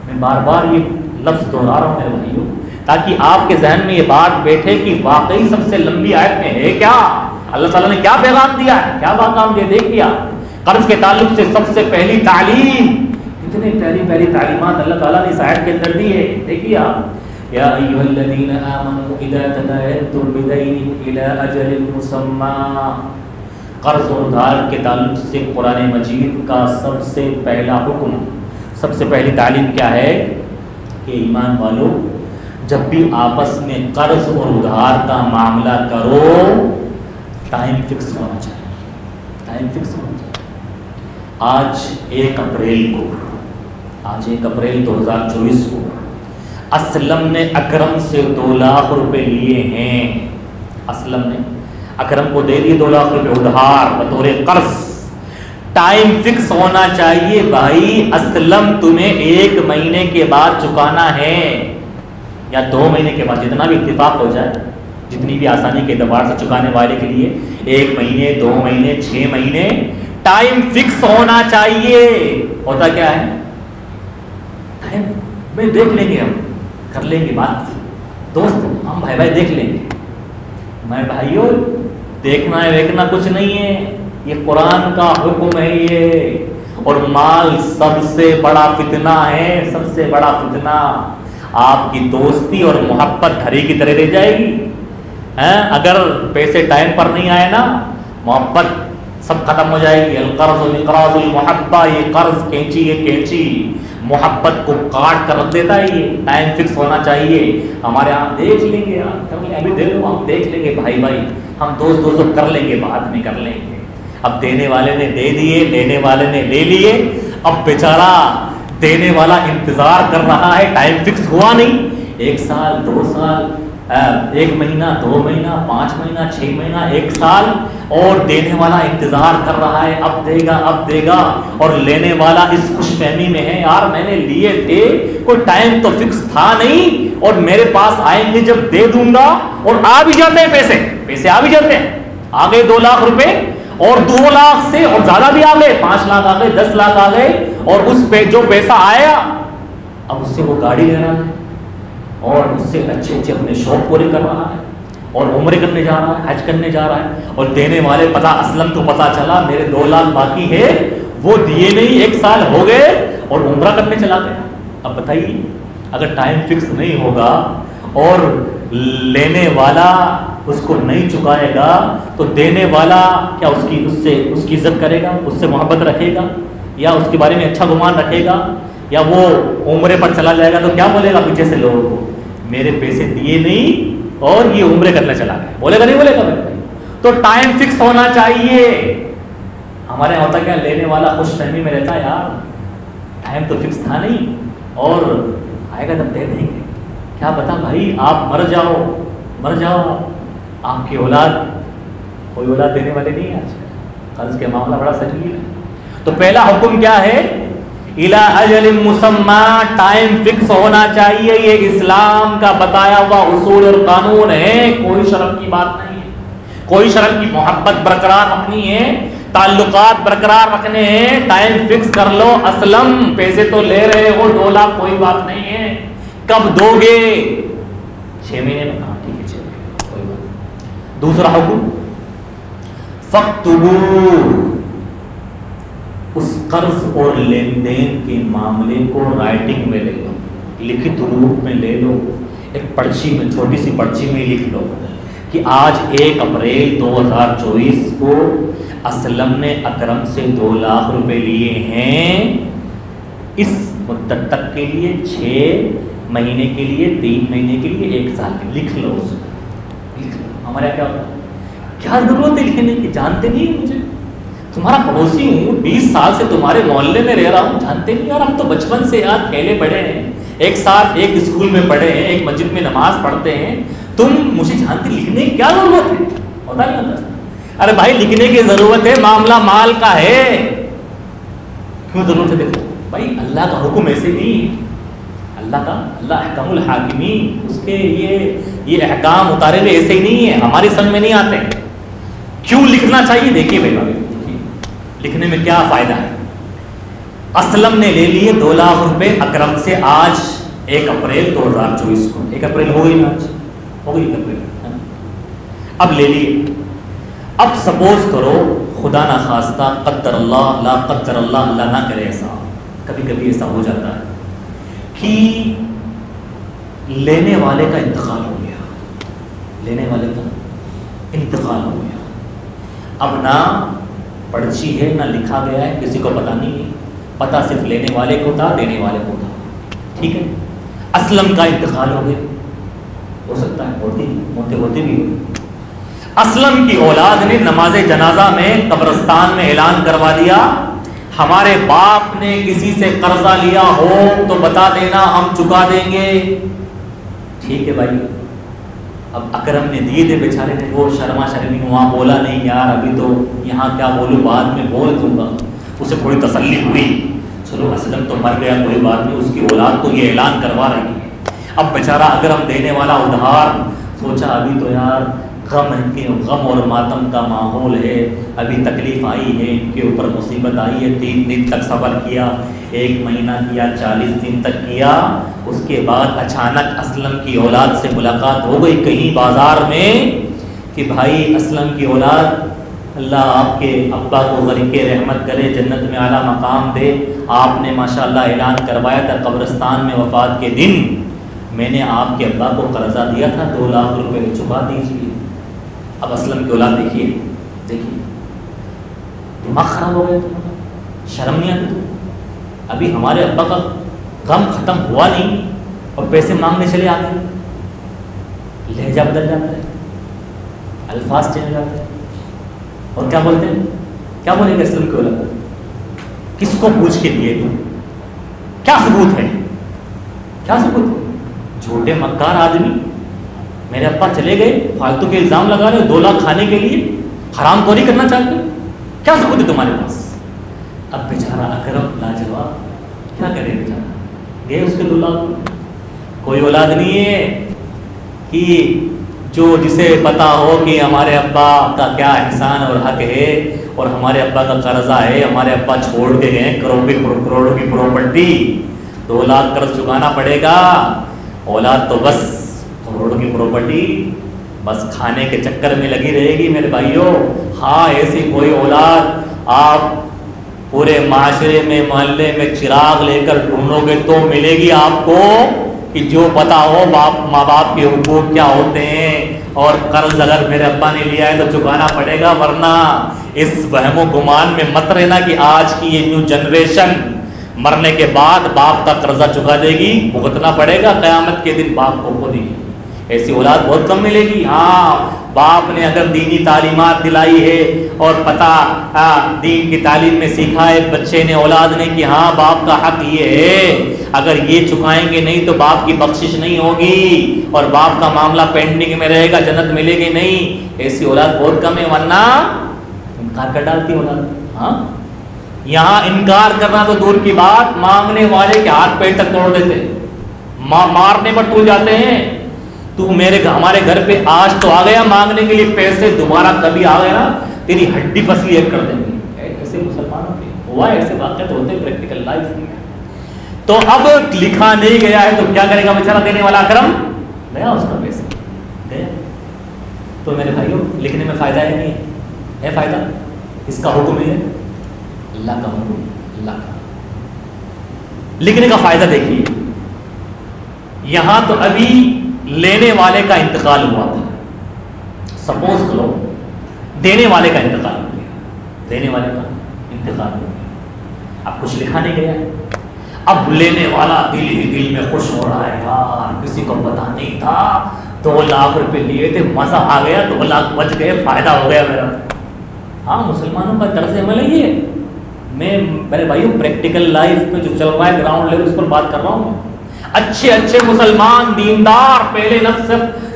میں بار بار یہ لفظ دہرا رہا ہوں میرے بھائیوں تاکہ آپ کے ذہن میں یہ بات بیٹھے کہ واقعی سب سے لمبی آیت میں ہے کیا، اللہ تعالیٰ نے کیا پیغام دیا ہے، کیا پیغام دیا۔ دیکھیے قرض کے تعلق سے سب سے پہلی تعلیم، اتنے پیاری پیاری تعلیمات اللہ تعالیٰ نے اس آیت کے اندر دی ہے۔ دیکھیے آپ، یا ایھا الذین آمنوا اذا تداینتم بدین الی اجل مسمی، قرض اور ادھار کے تعلق سے قرآن مجید کا سب سے پہلا حکم، سب سے پہلی تعلیم کیا ہے کہ ایمان والو جب بھی آپس میں قرض اور ادھار کا معاملہ کرو، ٹائم فکس ہونا چاہیے، ٹائم فکس ہونا چاہیے۔ آج 1 اپریل 2024 کو اسلم نے اکرم سے 2 لاکھ روپے لیے ہیں۔ اسلم نے اکرم کو دے دیے 2 لاکھ روپے ادھار بطور قرض۔ ٹائم فکس ہونا چاہیے بھائی، اسلم تمہیں 1 مہینے کے بعد چکانا ہے یا 2 مہینے کے بعد، جتنا بھی اتفاق ہو جائے، جتنی بھی آسانی کے اعتبار سے چکانے والے کے لیے 1 مہینے، 2 مہینے، 6 مہینے، ٹائم فکس ہونا چاہیے۔ ہوتا کیا ہے، ٹائم بھائی دیکھ لیں گے، ہم کر لیں گے بات، دوست ہم بھائی دیکھ لیں گے۔ میں بھائیوں دیکھنا ہے دیکھنا کچھ نہیں ہے، یہ قرآن کا حکم ہے یہ۔ اور مال سب سے بڑا فتنہ ہے، سب سے بڑا فتنہ۔ آپ کی دوستی اور محبت گھڑی کی طرح رہ جائے گی، اگر پیسے ٹائم پر نہیں آئے نا محبت سب ختم ہو جائے گی. القرض اقراض المحبہ، یہ قرض کینچی، یہ کینچی محبت کو کاٹ کر رکھ دیتا ہے. یہ ٹائم فکس ہونا چاہیے. ہمارے یہاں دیکھ لیں گے یار، کر لیں ابھی دے لو، ہم دیکھ لیں گے بھائی ہم دوست کر لیں گے، بعد میں کر لیں گے. اب دینے والے نے دے دیے، لینے والے نے لے لیے. اب بیچارہ دینے والا انتظار کر رہا ہے، ٹائم فکس ہوا نہیں. 1 سال 2 سال 1 مہینہ 2 مہینہ 5 مہینہ 6 مہینہ 1 سال، اور دینے والا انتظار کر رہا ہے اب دے گا اب دے گا. اور لینے والا اس خوش فہمی میں ہے یار میں نے لیے تھے، کوئی ٹائم تو فکس تھا نہیں، اور میرے پاس آئیں گے جب دے دوں گا. اور آ بھی جاتے ہیں پیسے آ بھی جاتے ہیں. آ گئے 2 لاکھ روپے، اور 2 لاکھ سے اور زیادہ بھی آ گئے، 5 لاکھ آ گئے، 10 لاکھ آ گئے. اور اس پہ جو پیسہ آیا اب اس سے وہ گاڑی لے رہا ہے، اور اس سے اچھے اپنے شوق پورے کر رہا ہے، اور عمرے کرنے جا رہا ہے، حج کرنے جا رہا ہے. اور دینے والے اسلم کو پتا چلا میرے 2 لاکھ باقی ہے، وہ دیے نہیں، 1 سال ہو گئے اور عمرہ کرنے چلا گیا. اب بتائیے اگر ٹائم فکس نہیں ہوگا اور لینے والا اس کو نہیں چکائے گا تو دینے والا کیا اس کی عزت کرے گا، اس سے محبت رکھے گا، یا اس کے بارے میں اچھا گمان رکھے گا، یا وہ عمرے پر چلا جائے گا تو کیا بولے گا پیچھے سے لوگوں کو، میرے پیسے دیے نہیں اور یہ عمرے کرنے چلا گیا، بولے گا نہیں بولے گا بھائی. تو ٹائم فکس ہونا چاہیے. ہمارے یہاں ہوتا کیا، لینے والا خوش فہمی میں رہتا ہے یار ٹائم تو فکس تھا نہیں، اور آئے گا تب دے دیں گے. کیا پتا بھائی آپ مر جاؤ آپ کی کوئی اولاد دینے والے نہیں ہے. آج قرض کے معاملہ بڑا سنگین ہے. تو پہلا حکم کیا ہے، الی اجل مسمی، ٹائم فکس ہونا چاہیے. یہ اسلام کا بتایا ہوا اصول اور قانون ہے، کوئی شرم کی بات نہیں ہے. کوئی شرم کی، محبت برقرار رکھنی ہے، تعلقات برقرار رکھنے ہیں، ٹائم فکس کر لو. اسلم پیسے تو لے رہے ہو 2 لاکھ، کوئی بات نہیں ہے، کب دو گے؟ 6 مہینے میں. ہاں ٹھیک ہے 6 مہینے کوئی بات نہیں. دوسرا حکم، فاکتبوا، اس قرض اور لین دین کے معاملے کو رائٹنگ میں لے لو، لکھت روپ میں لے لو. ایک پرچی میں، چھوٹی سی پرچی میں لکھ لو کہ آج 1 اپریل 2024 کو اسلم نے اکرم سے 2 لاکھ روپے لیے ہیں، اس مدت تک کے لیے، 6 مہینے کے لیے، 3 مہینے کے لیے، 1 سال کے. لکھ لو اس کو. ہمارے کیا ہوتا ہے، کیا ضرورت ہے لکھنے کی، جانتے نہیں مجھے، تمہارا پڑوسی ہوں، 20 سال سے تمہارے محلے میں رہ رہا ہوں، جانتے نہیں یار، ہم تو بچپن سے یار کھیلے بڑے ہیں، ایک ساتھ ایک اسکول میں پڑھے ہیں، ایک مسجد میں نماز پڑھتے ہیں، تم مجھے جانتے، لکھنے کی کیا ضرورت ہے؟ ہوتا نہیں ہوتا. ارے بھائی لکھنے کی ضرورت ہے، معاملہ مال کا ہے، کیوں ضرورت ہے؟ دیکھو بھائی اللہ کا حکم ایسے نہیں، اللہ احکام الحاکمین، اس کے یہ احکام اتارے ہوئے ایسے ہی نہیں ہیں، ہماری سمجھ میں نہیں آتے. کیوں لکھنا چاہیے؟ دیکھیے بھائی لکھنے میں کیا فائدہ ہے. اسلم نے لے لیے 2 لاکھ روپے اکرم سے آج 1 اپریل 2024 کو. 1 اپریل ہو گئی نا، آج ہو گئی 1 اپریل. اب لے لیے. اب سپوز کرو خدا نہ خواستہ، قدر اللہ لا قدر اللہ، اللہ نہ کرے ایسا، کبھی کبھی ایسا ہو جاتا ہے کہ لینے والے کا انتقال ہو گیا، لینے والے کا انتقال ہو گیا. اب نہ پرچی ہے نہ لکھا گیا ہے، کسی کو پتہ نہیں ہے، پتہ صرف لینے والے کو تھا، دینے والے کو تھا. ٹھیک ہے، اسلم کا انتقال ہو گیا، ہو سکتا ہے ہوتے بھی ہو. اسلم کی اولاد نے نماز جنازہ میں قبرستان میں اعلان کروا دیا، ہمارے باپ نے کسی سے قرضہ لیا ہو تو بتا دینا، ہم چکا دیں گے. ٹھیک ہے بھائی. اب اکرم نے دیے تھے بیچارے نے، وہ شرمی وہاں بولا نہیں یار ابھی تو یہاں کیا بولوں، بعد میں بول دوں گا. اسے تھوڑی تسلی ہوئی، چلو اسلم تو مر گیا کوئی بات نہیں، اس کی اولاد کو یہ اعلان کروا رہی ہے. اب بیچارہ اکرم دینے والا ادھار، سوچا ابھی تو یار غم اور ماتم کا ماحول ہے، ابھی تکلیف آئی ہے، ان کے اوپر مصیبت آئی ہے. 3 دن تک صبر کیا، 1 مہینہ کیا، 40 دن تک کیا. اس کے بعد اچانک اسلم کی اولاد سے ملاقات ہو گئی کہیں بازار میں کہ بھائی اسلم کی اولاد، اللہ آپ کے ابا کو غرق رحمت کرے، جنت میں اعلیٰ مقام دے. آپ نے ماشاءاللہ اعلان کروایا تھا قبرستان میں وفات کے دن، میں نے آپ کے ابا کو قرضہ دیا تھا 2 لاکھ روپے، چکا دیجیے. اب اسلم کی اولاد دیکھیے دماغ خراب ہو گیا تمہارا، شرم نہیں آتی؟ ابھی ہمارے ابا کا غم ختم ہوا نہیں اور پیسے مانگنے چلے آتے ہیں، لہجہ بدل جاتا ہے، الفاظ چینج ہو جاتے ہیں، اور کیا بولتے ہیں؟ کیا بولیں گے اسلم کی اولاد؟ کس کو پوچھ کے دیے تم؟ کیا ثبوت ہے؟ کیا ثبوت ہے؟ جھوٹے مکار آدمی، میرے ابا چلے گئے، فالتو کے الزام لگا رہے 2 لاکھ کھانے کے لیے، حرام خوری کرنا چاہتے ہیں، کیا ثبوت ہے تمہارے پاس؟ اب بیچارہ اکرم لاجواب کیا کرے بیچارہ، گئے اس کے 2 لاکھ، کوئی اولاد نہیں ہے کہ جو جسے پتا ہو کہ ہمارے ابا کا کیا احسان اور حق ہے اور ہمارے ابا کا قرضہ ہے، ہمارے ابا چھوڑ کے گئے کروڑوں کی پراپرٹی، 2 لاکھ قرض چکانا پڑے گا، اولاد تو بس کروڑوں کی پراپرٹی بس کھانے کے چکر میں لگی رہے گی میرے بھائیوں۔ ہاں ایسی کوئی اولاد آپ پورے معاشرے میں محلے میں چراغ لے کر ڈھونڈو گے تو ملے گی آپ کو کہ جو پتا ہو ماں باپ کے حقوق کیا ہوتے ہیں، اور قرض اگر میرے ابا نے لیا ہے تو چکانا پڑے گا، ورنہ اس وہم و گمان میں مت رہنا کہ آج کی یہ نیو جنریشن مرنے کے بعد باپ کا قرضہ چکا دے گی، بھگتنا پڑے گا قیامت کے دن باپ کو خود ہی۔ ایسی اولاد بہت کم ملے گی۔ ہاں باپ نے اگر دینی تعلیمات دلائی ہے اور پتہ دین کی تعلیم میں سیکھا ہے بچے نے اولاد نے کہ ہاں باپ کا حق یہ ہے، اگر یہ چکائیں گے نہیں تو باپ کی بخشش نہیں ہوگی اور باپ کا معاملہ پینڈنگ میں رہے گا، جنت ملے گی نہیں، ایسی اولاد بہت کم ہے، ورنہ انکار کر ڈالتی اولاد۔ ہاں یہاں انکار کرنا تو دور کی بات، مانگنے والے کے ہاتھ پیر تک توڑ دیتے، مارنے پر ٹول جاتے ہیں۔ تو ہمارے گھر پہ آج تو آ گیا مانگنے کے لیے پیسے، دوبارہ کبھی آ گیا تیری ہڈی پسلی ایک کر دیں گے۔ ایسے مسلمانوں کے ہوا ہے، ایسے واقعات ہوتے ہیں پریکٹیکل لائف میں۔ تو اب لکھا نہیں گیا ہے تو کیا کرے گا بیچارہ دینے والا اکرم؟ گیا اس کا پیسہ گیا۔ تو میرے بھائیوں لکھنے میں فائدہ ہے نہیں ہے فائدہ؟ اس کا حکم ہے اللہ کا حکم، اللہ کا لکھنے کا فائدہ دیکھیے۔ یہاں تو ابھی لینے والے کا انتقال ہوا تھا، سپوز کرو دینے والے کا انتقال ہو گیا، دینے والے کا انتقال ہو گیا، اب کچھ لکھا نہیں گیا ہے، اب لینے والا دل ہی دل میں خوش ہو رہا ہے، یار کسی کو پتا نہیں تھا 2 لاکھ روپے لیے تھے، مزہ آ گیا، 2 لاکھ بچ گئے، فائدہ ہو گیا میرا۔ ہاں مسلمانوں کا طرز عمل ہے یہ، میں میرے بھائیوں پریکٹیکل لائف میں جو چل رہا ہے گراؤنڈ لیول اس پر بات کر رہا ہوں۔ اچھے اچھے مسلمان دیندار پہلے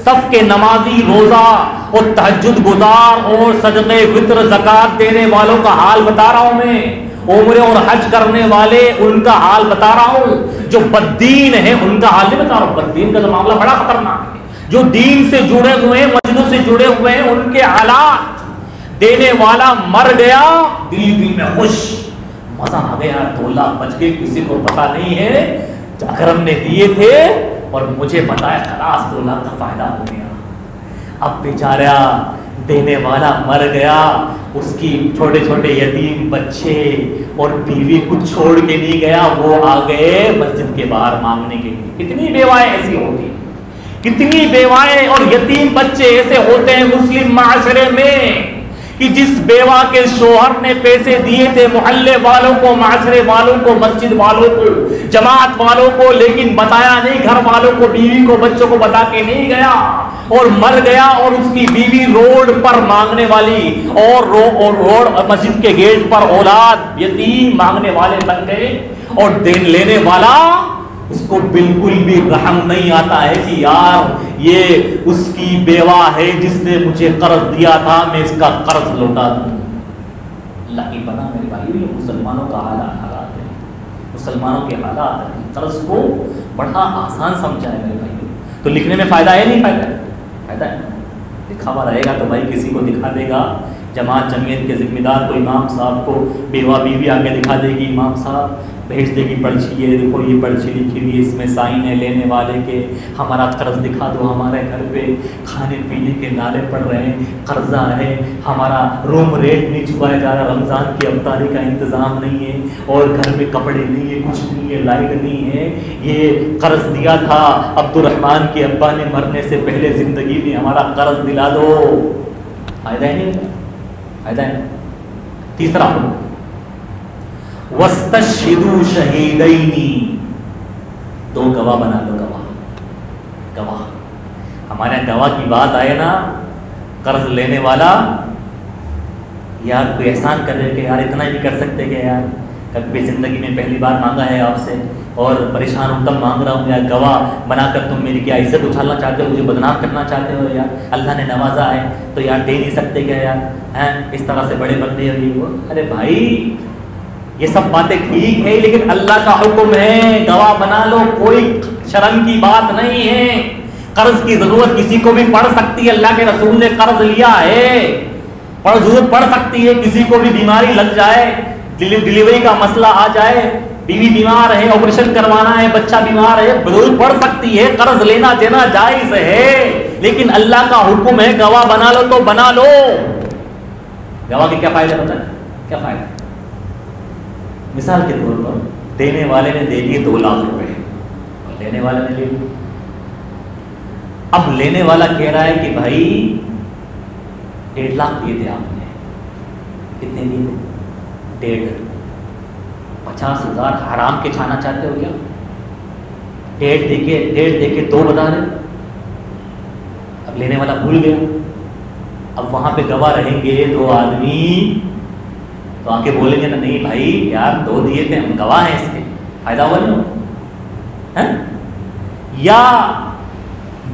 صف کے نمازی، روزہ اور تہجد گزار اور صدقے فطر زکات دینے والوں کا حال بتا رہا ہوں میں، عمرے اور حج کرنے والے ان کا حال بتا رہا ہوں، جو بددین ہیں ان کا حال نہیں بتا رہا ہوں۔ بددین کا تو معاملہ بڑا خطرناک ہے، جو دین سے جڑے ہوئے ہیں، مسجدوں سے جڑے ہوئے ہیں، ان کے حالات۔ دینے والا مر گیا، دل میں خوش، مزہ آ گیا، 2 لاکھ بچ گئے، کسی کو پتا نہیں ہے، اکرم نے دیے تھے اور مجھے بتایا، خلاص 2 لاکھ کا فائدہ ہو گیا۔ اب بیچارہ دینے والا مر گیا، اس کی چھوٹے چھوٹے یتیم بچے اور بیوی کچھ چھوڑ کے نہیں گیا، وہ آ گئے مسجد کے باہر مانگنے کے لیے۔ کتنی بیوائیں ایسی ہوتی، کتنی بیوائیں اور یتیم بچے ایسے ہوتے ہیں مسلم معاشرے میں کہ جس بیوہ کے شوہر نے پیسے دیے تھے محلے والوں کو، معاشرے والوں کو، مسجد والوں کو، جماعت والوں کو، لیکن بتایا نہیں، گھر والوں کو، بیوی کو، بچوں کو بتا کے نہیں گیا اور مر گیا، اور اس کی بیوی روڈ پر مانگنے والی اور روڈ مسجد کے گیٹ پر اولاد یتیم مانگنے والے بن گئے، اور لینے والا اس کو بالکل بھی رحم نہیں آتا ہے کہ یار یہ اس کی بیوہ ہے جس نے مجھے قرض دیا تھا، میں اس کا قرض لوٹا دوں۔ اللہ کی پناہ میرے بھائی، یہ مسلمانوں کا حالات ہے، مسلمانوں کے حالات ہیں۔ قرض کو بڑا آسان سمجھا ہے میرے بھائی۔ تو لکھنے میں فائدہ ہے نہیں فائدہ ہے؟ فائدہ ہے، دکھاوا رہے گا تو بھائی کسی کو دکھا دے گا، جماعت جمعیت کے ذمہ دار کو امام صاحب کو بیوہ بیوی آگے دکھا دے گی، امام صاحب بھیج دے گی پرچی، یہ دیکھو یہ پرچی لکھی ہوئی، اس میں سائن ہے لینے والے کے، ہمارا قرض دکھا دو، ہمارے گھر پہ کھانے پینے کے نالے پڑ رہے ہیں، قرضہ ہے، ہمارا روم ریٹ نہیں چکایا جا رہا، رمضان کی افطاری کا انتظام نہیں ہے، اور گھر میں کپڑے نہیں ہے، کچھ نہیں ہے، لائٹ نہیں ہے، یہ قرض دیا تھا عبد الرحمن کے ابا نے مرنے سے پہلے، زندگی میں ہمارا قرض دلا دو۔ فائدہ ہی نہیں ہوتا، فائدہ ہے۔ تیسرا وَاسْتَشْهِدُوا شَهِيدَيْنِ، دو گواہ بنا لو، گواہ۔ ہمارے یہاں گواہ کی بات آئے نا، قرض لینے والا یار کوئی احسان کر رہے کہ یار اتنا ہی نہیں کر سکتے کہ یار کبھی زندگی میں پہلی بار مانگا ہے آپ سے اور پریشان ہوں تب مانگ رہا ہوں، یا گواہ بنا کر تم میری کیا عزت اچھالنا چاہتے ہو، مجھے بدنام کرنا چاہتے ہو، یار اللہ نے نوازا ہے تو یار دے نہیں سکتے کیا یار، ہیں اس طرح سے بڑے بندے ہو یہ وہ۔ ارے بھائی یہ سب باتیں ٹھیک ہے لیکن اللہ کا حکم ہے گواہ بنا لو، کوئی شرم کی بات نہیں ہے۔ قرض کی ضرورت کسی کو بھی پڑ سکتی ہے، اللہ کے رسول نے قرض لیا ہے، ضرورت پڑ سکتی ہے، کسی کو بھی بیماری لگ جائے، ڈلیوری کا مسئلہ آ جائے، بیوی بیمار ہے، آپریشن کروانا ہے، بچہ بیمار ہے، ضرورت پڑ سکتی ہے، قرض لینا دینا جائز ہے، لیکن اللہ کا حکم ہے گواہ بنا لو تو بنا لو۔ گواہ کے کیا فائدہ ہوتا ہے، کیا فائدہ؟ مثال کے طور پر دینے والے نے دے دیے 2 لاکھ روپے اور لینے والے نے لے لیے۔ اب لینے والا کہہ رہا ہے کہ بھائی 1.5 لاکھ دیے تھے آپ نے، کتنے دیے تھے؟ 1.5، 50,000 حرام کے کھانا چاہتے ہو کیا؟ 1.5 دے کے 2 بتا رہے۔ اب لینے والا بھول گیا، اب وہاں پہ گواہ رہیں گے 2 آدمی تو آ کے بولیں گے نا نہیں بھائی یار 2 دیے تھے، ہم گواہ ہیں اس کے، فائدہ ہوا نہیں؟ یا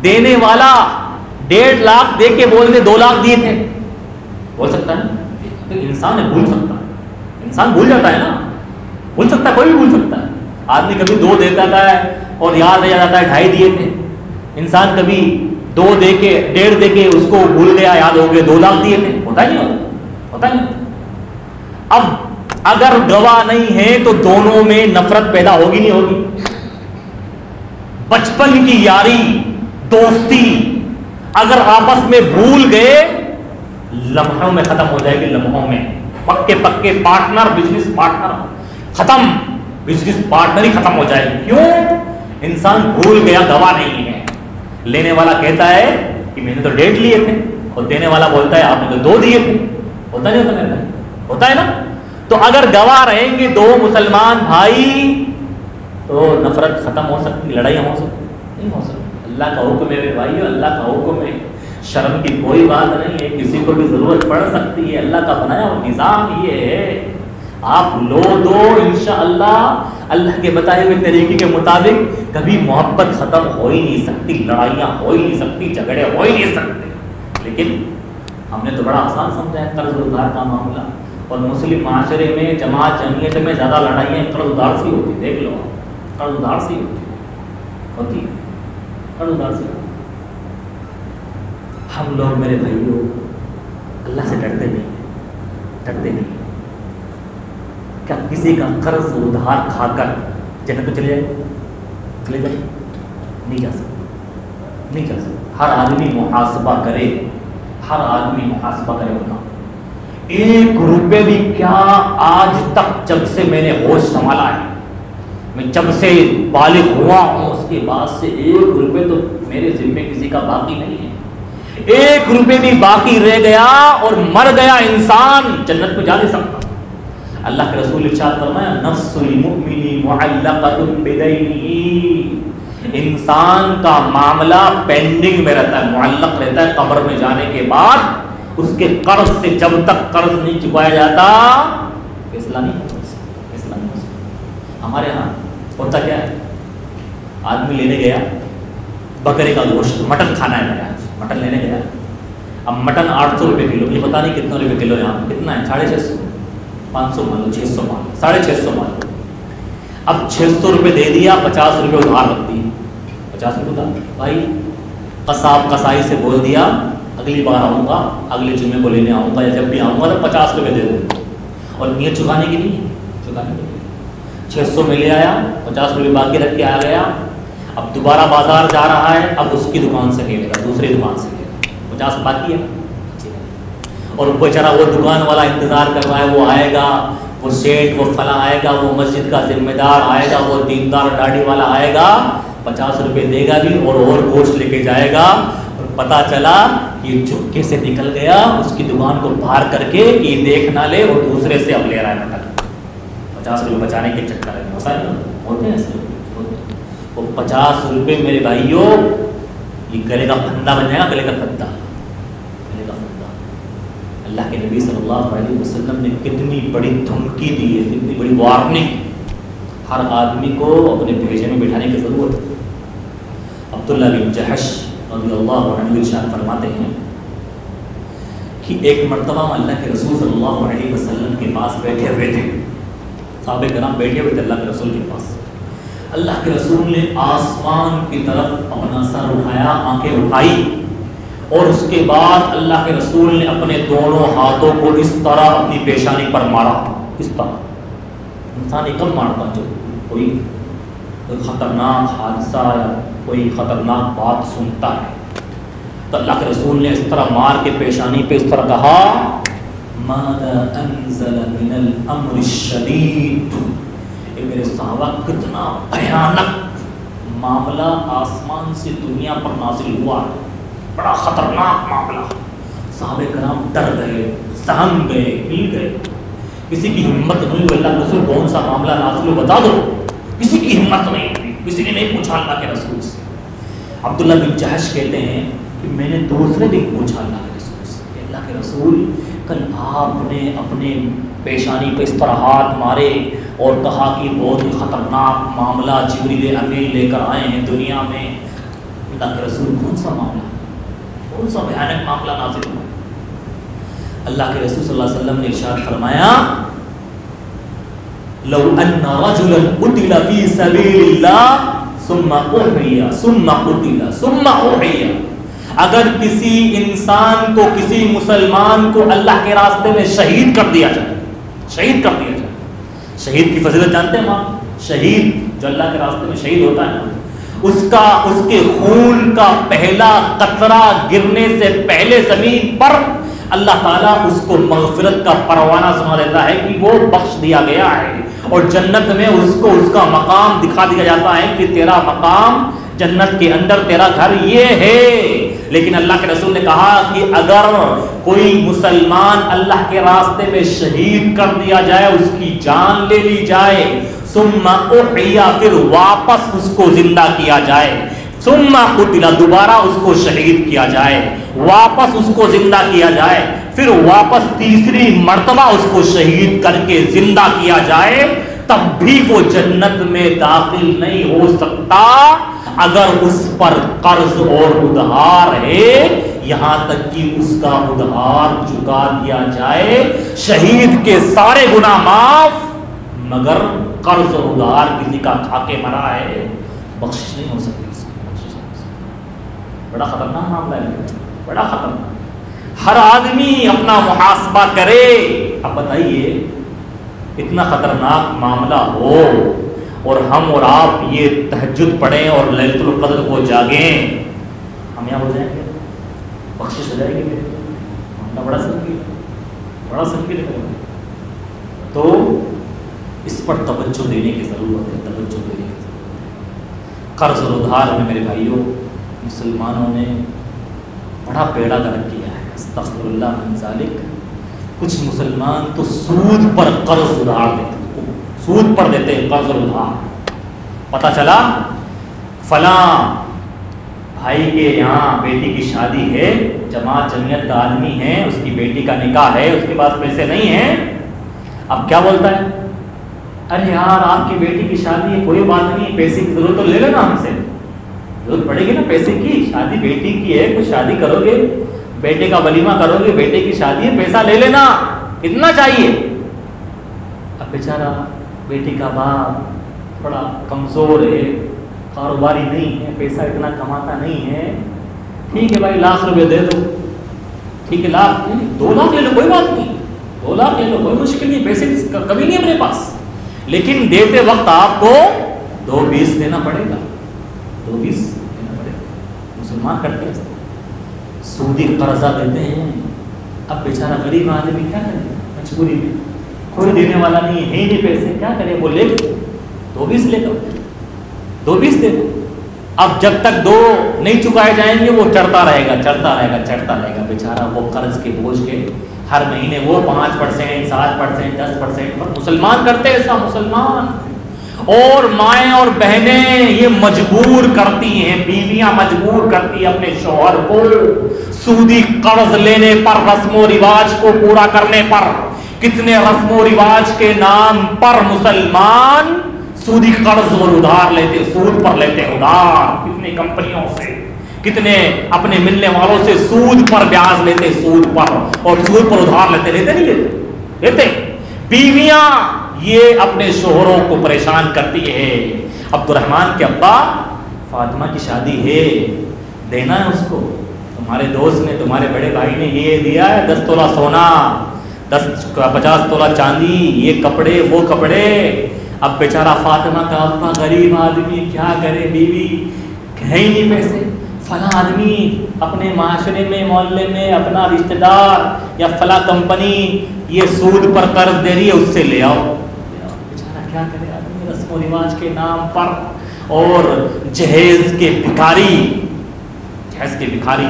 دینے والا 1.5 لاکھ دے کے بول دے 2 لاکھ دیے تھے، بول سکتا ہے؟ انسان ہے، بھول سکتا ہے، انسان بھول جاتا ہے نا، بھول سکتا ہے، کوئی بھی بھول سکتا ہے۔ آدمی کبھی 2 دیتا ہے اور یاد رہ جاتا ہے 2.5 دیے تھے، انسان کبھی 2 دے کے 1.5 دے کے اس کو بھول گیا، یاد ہو گئے 2 لاکھ دیے تھے، ہوتا ہی نہیں، ہوتا ہی نہیں۔ اب اگر گواہ نہیں ہے تو دونوں میں نفرت پیدا ہوگی نہیں ہوگی؟ بچپن کی یاری دوستی اگر آپس میں بھول گئے لمحوں میں ختم ہو جائے گی، لمحوں میں پکے پارٹنر، بزنس پارٹنر ختم، بزنس پارٹنر ہی ختم ہو جائے گی۔ کیوں؟ انسان بھول گیا، گواہ نہیں ہے۔ لینے والا کہتا ہے کہ میں نے تو 1.5 لیے تھے اور دینے والا بولتا ہے آپ نے تو 2 دیے تھے، ہوتا نہیں ہوتا؟ میرے ہوتا ہے نا؟ تو اگر گواہ رہیں گے 2 مسلمان بھائی تو نفرت ختم ہو سکتی، لڑائیاں ہو سکتی نہیں ہو سکتی۔ اللہ کا حکم ہے میرے بھائیو، اللہ کا حکم ہے، شرم کی کوئی بات نہیں ہے، کسی کو بھی ضرورت پڑ سکتی ہے، اللہ کا بنایا ہوا نظام یہ ہے۔ آپ لو دو انشاءاللہ اللہ کے بتائے ہوئے طریقے کے مطابق کبھی محبت ختم ہو ہی نہیں سکتی، لڑائیاں ہو ہی نہیں سکتی، جھگڑے ہو ہی نہیں سکتے۔ لیکن ہم نے تو بڑا آسان سمجھا ہے قرض ادھار کا معاملہ، اور مسلم معاشرے میں جماعت جمعیت میں زیادہ لڑائیاں قرض ادھار سے ہوتی، دیکھ لو قرض ادھار سے ہوتی ہے، قرض ادھار سے۔ ہم لوگ میرے بھائیوں اللہ سے ڈرتے نہیں، کیا کسی کا قرض ادھار کھا کر جنت میں چلے جائے؟ نہیں جا سکتے۔ ہر آدمی محاسبہ کرے، ہونا 1 روپے بھی کیا آج تک جب سے میں نے ہوش سنبھالا ہے، میں جب سے بالغ ہوا ہوں اس کے بعد سے 1 روپے تو میرے ذمے کسی کا باقی نہیں ہے۔ 1 روپے بھی باقی رہ گیا اور مر گیا انسان جنت میں جا نہیں سکتا۔ اللہ کے رسول ارشاد فرمایا نفس المؤمن معلقۃ بدینہ، انسان کا معاملہ پینڈنگ میں رہتا ہے، معلق رہتا ہے قبر میں جانے کے بعد، اس کے قرض سے جب تک قرض نہیں چکایا جاتا فیصلہ نہیں ہو سکتا۔ ہمارے ہاں ہوتا کیا ہے، آدمی لینے گیا بکرے کا گوشت، مٹن کھانا ہے، میرا مٹن لینے گیا، اب مٹن 800 روپے کلو، یہ پتا نہیں کتنے روپے کلو، یہاں کتنا ہے 650، 500 مان لو، 600 مان لو، 650 مان لو۔ اب 600 روپے دے دیا، 50 روپے ادھار رکھتی ہے، 50 روپے ادھار بھائی، قصاب قصائی سے بول دیا اگلی بار آؤں گا، اگلے جمعے کو لینے آؤں گا، یا جب بھی آؤں گا تو 50 روپے دے دوں، اور نیت چکانے کی نہیں، چکانے کی 600 میں لے آیا، 50 روپے باقی رکھ کے آ گیا، اب دوبارہ بازار جا رہا ہے، اب اس کی دکان سے لے گا، دوسری دکان سے لے گا، 50 باقی ہے، اور بیچارہ وہ دکان والا انتظار کر رہا ہے، وہ آئے گا، وہ سیٹ، وہ فلاں آئے گا، وہ مسجد کا ذمہ دار آئے گا، وہ دیندار داڑھی والا آئے گا، 50 روپے دے گا بھی اور گوشت لے کے جائے گا، اور پتہ چلا یہ چپکے سے نکل گیا اس کی دکان کو باہر کر کے کہ یہ دیکھ نہ لے اور دوسرے سے اب لے رہا ہے مٹن 50 روپے بچانے کے چکر ہے ہوتے ہیں ایسے وہ 50 روپے میرے بھائیوں یہ گلے کا پھندا بن جائے گا گلے کا پھندا اللہ کے نبی صلی اللہ علیہ وسلم نے کتنی بڑی دھمکی دی ہے کتنی بڑی وارننگ ہر آدمی کو اپنے بھیجے میں بٹھانے کی ضرورت ہے عبداللہ بن جحش رضی اللہ عنہ ارشاد فرماتے ہیں کہ ایک مرتبہ اللہ کے رسول صلی اللہ علیہ وسلم کے پاس بیٹھے ہوئے تھے صحابہ کرام بیٹھے ہوئے تھے اللہ کے رسول کے پاس اللہ کے رسول نے آسمان کی طرف اپنا سر اٹھایا آنکھیں اٹھائی اور اس کے بعد اللہ کے رسول نے اپنے دونوں ہاتھوں کو اس طرح اپنی پیشانی پر مارا اس طرح انسان کب مارتا جو کوئی خطرناک حادثہ یا کوئی خطرناک بات سنتا ہے تو اللہ کے رسول نے اس طرح مار کے پیشانی پہ اس طرح کہا ماذا انزل من الامر الشدید اے میرے صحابہ کتنا بھیانک معاملہ آسمان سے دنیا پر نازل ہوا ہے بڑا خطرناک معاملہ صحابہ کرام ڈر گئے سہم گئے ہل گئے کسی کی ہمت نہیں ہوئی اللہ کے رسول کون سا معاملہ نازل ہو بتا دو کسی کی ہمت نہیں ہوئی کسی نے نہیں پوچھا اللہ کے رسول سے عبداللہ بن جحش کہتے ہیں کہ میں نے دوسرے دن پوچھا اللہ کے رسول سے کہ اللہ کے رسول کل آپ نے اپنے پیشانی پہ اس طرح ہاتھ مارے اور کہا کہ بہت ہی خطرناک معاملہ جبریل امین لے کر آئے ہیں دنیا میں اللہ کے رسول کون سا معاملہ کون سا بھیانک معاملہ نازل ہوا اللہ کے رسول صلی اللہ علیہ وسلم نے ارشاد فرمایا لو ان رجلا قتل فی سبیل اللہ ثم احیی ثم قتل ثم احیی اگر کسی انسان کو کسی مسلمان کو اللہ کے راستے میں شہید کر دیا جائے شہید کر دیا جائے شہید کی فضیلت جانتے ہیں ہم شہید جو اللہ کے راستے میں شہید ہوتا ہے اس کے خون کا پہلا قطرہ گرنے سے پہلے زمین پر اللہ تعالیٰ اس کو مغفرت کا پروانہ سنا دیتا ہے کہ وہ بخش دیا گیا ہے اور جنت میں اس کو اس کا مقام دکھا دیا جاتا ہے کہ تیرا مقام جنت کے اندر تیرا گھر یہ ہے لیکن اللہ کے رسول نے کہا کہ اگر کوئی مسلمان اللہ کے راستے میں شہید کر دیا جائے اس کی جان لے لی جائے ثم احیی پھر واپس اس کو زندہ کیا جائے ثم قتل دوبارہ اس کو شہید کیا جائے واپس اس کو زندہ کیا جائے پھر واپس تیسری مرتبہ اس کو شہید کر کے زندہ کیا جائے تب بھی وہ جنت میں داخل نہیں ہو سکتا اگر اس پر قرض اور ادھار ہے یہاں تک کہ اس کا ادھار چکا دیا جائے شہید کے سارے گناہ معاف مگر قرض اور ادھار کسی کا کھا کے مرا ہے بخشش نہیں ہو سکتی بڑا خطرناک معاملہ ہے بڑا خطرناک ہر آدمی اپنا محاسبہ کرے اب بتائیے اتنا خطرناک معاملہ ہو اور ہم اور آپ یہ تہجد پڑھیں اور لیلۃ القدر کو جاگیں ہم یہاں ہو جائیں گے بخشش ہو جائے گی معاملہ بڑا سنگین ہے تو اس پر توجہ دینے کی ضرورت ہے توجہ دینے کی ضرورت قرض اور ادھار میں میرے بھائیوں مسلمانوں نے بڑا بیڑا گرک کیا ہے استغفر اللہ من ذالک کچھ مسلمان تو سود پر قرض ادھار دیتے سود پر دیتے ہیں قرض اور ادھار پتہ چلا فلاں بھائی کے یہاں بیٹی کی شادی ہے جماعت جمعیت کا آدمی ہے اس کی بیٹی کا نکاح ہے اس کے پاس پیسے نہیں ہیں اب کیا بولتا ہے ارے یار آپ کی بیٹی کی شادی ہے کوئی بات نہیں پیسے کی ضرورت تو لے لینا ہم سے ضرورت پڑے گی نا پیسے کی شادی بیٹی کی ہے کچھ شادی کرو گے بیٹے کا ولیمہ کرو گے بیٹے کی شادی ہے پیسہ لے لینا کتنا چاہیے اب بیچارہ بیٹی کا باپ تھوڑا کمزور ہے کاروباری نہیں ہے پیسہ اتنا کماتا نہیں ہے ٹھیک ہے بھائی 1,00,000 روپے دے دو ٹھیک ہے 2 لاکھ لے لو کوئی بات نہیں 2 لاکھ لے لو کوئی مشکل نہیں پیسے کبھی نہیں اپنے پاس لیکن دیتے وقت آپ کو 2,20 دینا پڑے گا 2,20 دینا پڑے گا مسلمان کرتے ہیں سودی قرضہ دیتے ہیں اب بیچارہ غریب آدمی کیا کرے مجبوری میں کوئی دینے والا نہیں ہے نہیں پیسے کیا کرے وہ لے 2,20 لے دو 2,20 دے دو اب جب تک دو نہیں چکائے جائیں گے وہ چڑھتا رہے گا بیچارہ، وہ قرض کے بوجھ کے ہر مہینے وہ 5%، 7%، 10% پر مسلمان کرتے ایسا مسلمان. اور مائیں اور بہنیں یہ مجبور کرتی ہیں، بیویاں مجبور کرتی ہیں اپنے شوہر کو سودی قرض لینے پر، رسم و رواج کو پورا کرنے پر. کتنے رسم و رواج کے نام پر مسلمان سودی قرض اور ادھار لیتے، سود پر لیتے ادھار، کتنے کمپنیوں سے، کتنے اپنے ملنے والوں سے سود پر بیاج لیتے، سود پر، اور سود پر ادھار لیتے. بیویاں یہ اپنے شوہروں کو پریشان کرتی ہے. عبد الرحمن کے ابا، فاطمہ کی شادی ہے، دینا ہے اس کو، تمہارے دوست نے، تمہارے بڑے بھائی نے یہ دیا ہے 10 تولہ سونا، 50 تولہ چاندی، یہ کپڑے وہ کپڑے. اب بیچارہ فاطمہ کا ابا غریب آدمی کیا کرے، بیوی ہے ہی نہیں پیسے. فلاں آدمی اپنے معاشرے میں، محلے میں اپنا رشتہ دار یا فلاں کمپنی یہ سود پر قرض دے رہی ہے، اس سے لے آؤ. بیچارہ کیا کرے آدمی رسم و رواج کے نام پر. اور جہیز کے بھکاری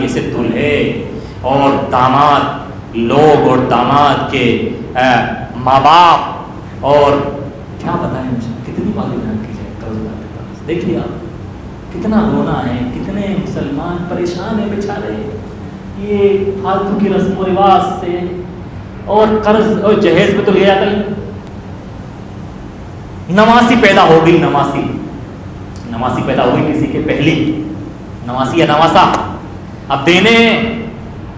جیسے دلہے اور داماد لوگ اور داماد کے ماں باپ، اور کیا بتائیں مجھے کتنی باتیں بیان کی جائے قرض. دیکھیے آپ کتنا رونا ہے، کتنے مسلمان پریشان ہیں بیچارے یہ فالتو کی رسم و رواج سے. اور قرض اور جہیز میں تو لے جاتا ہی. نواسی پیدا ہو گئی کسی کے پہلی نواسی یا نواسا. اب دینے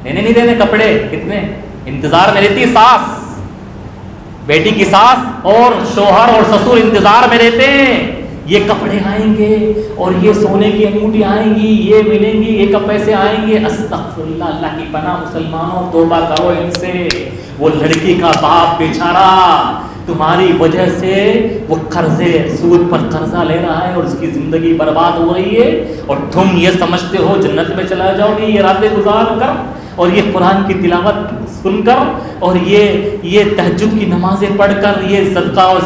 نہیں دینے کپڑے، کتنے انتظار میں رہتی ساس، بیٹی کی ساس اور شوہر اور سسر انتظار میں رہتے ہیں. یہ کپڑے آئیں گے اور یہ سونے کی انگوٹھی آئیں گی، یہ ملیں گی، یہ کب پیسے آئیں گے. استغفر اللہ، اللہ کی پناہ مسلمانوں، توبہ کرو ان سے. وہ لڑکی کا باپ بیچارہ تمہاری وجہ سے وہ قرضے، سود پر قرضہ لے رہا ہے اور اس کی زندگی برباد ہو رہی ہے، اور تم یہ سمجھتے ہو جنت میں چلا جاؤ گے یہ راتیں گزار کر، اور یہ قرآن کی تلاوت سن کر، اور یہ تہجد کی نمازیں پڑھ کر، یہ صدقہ اور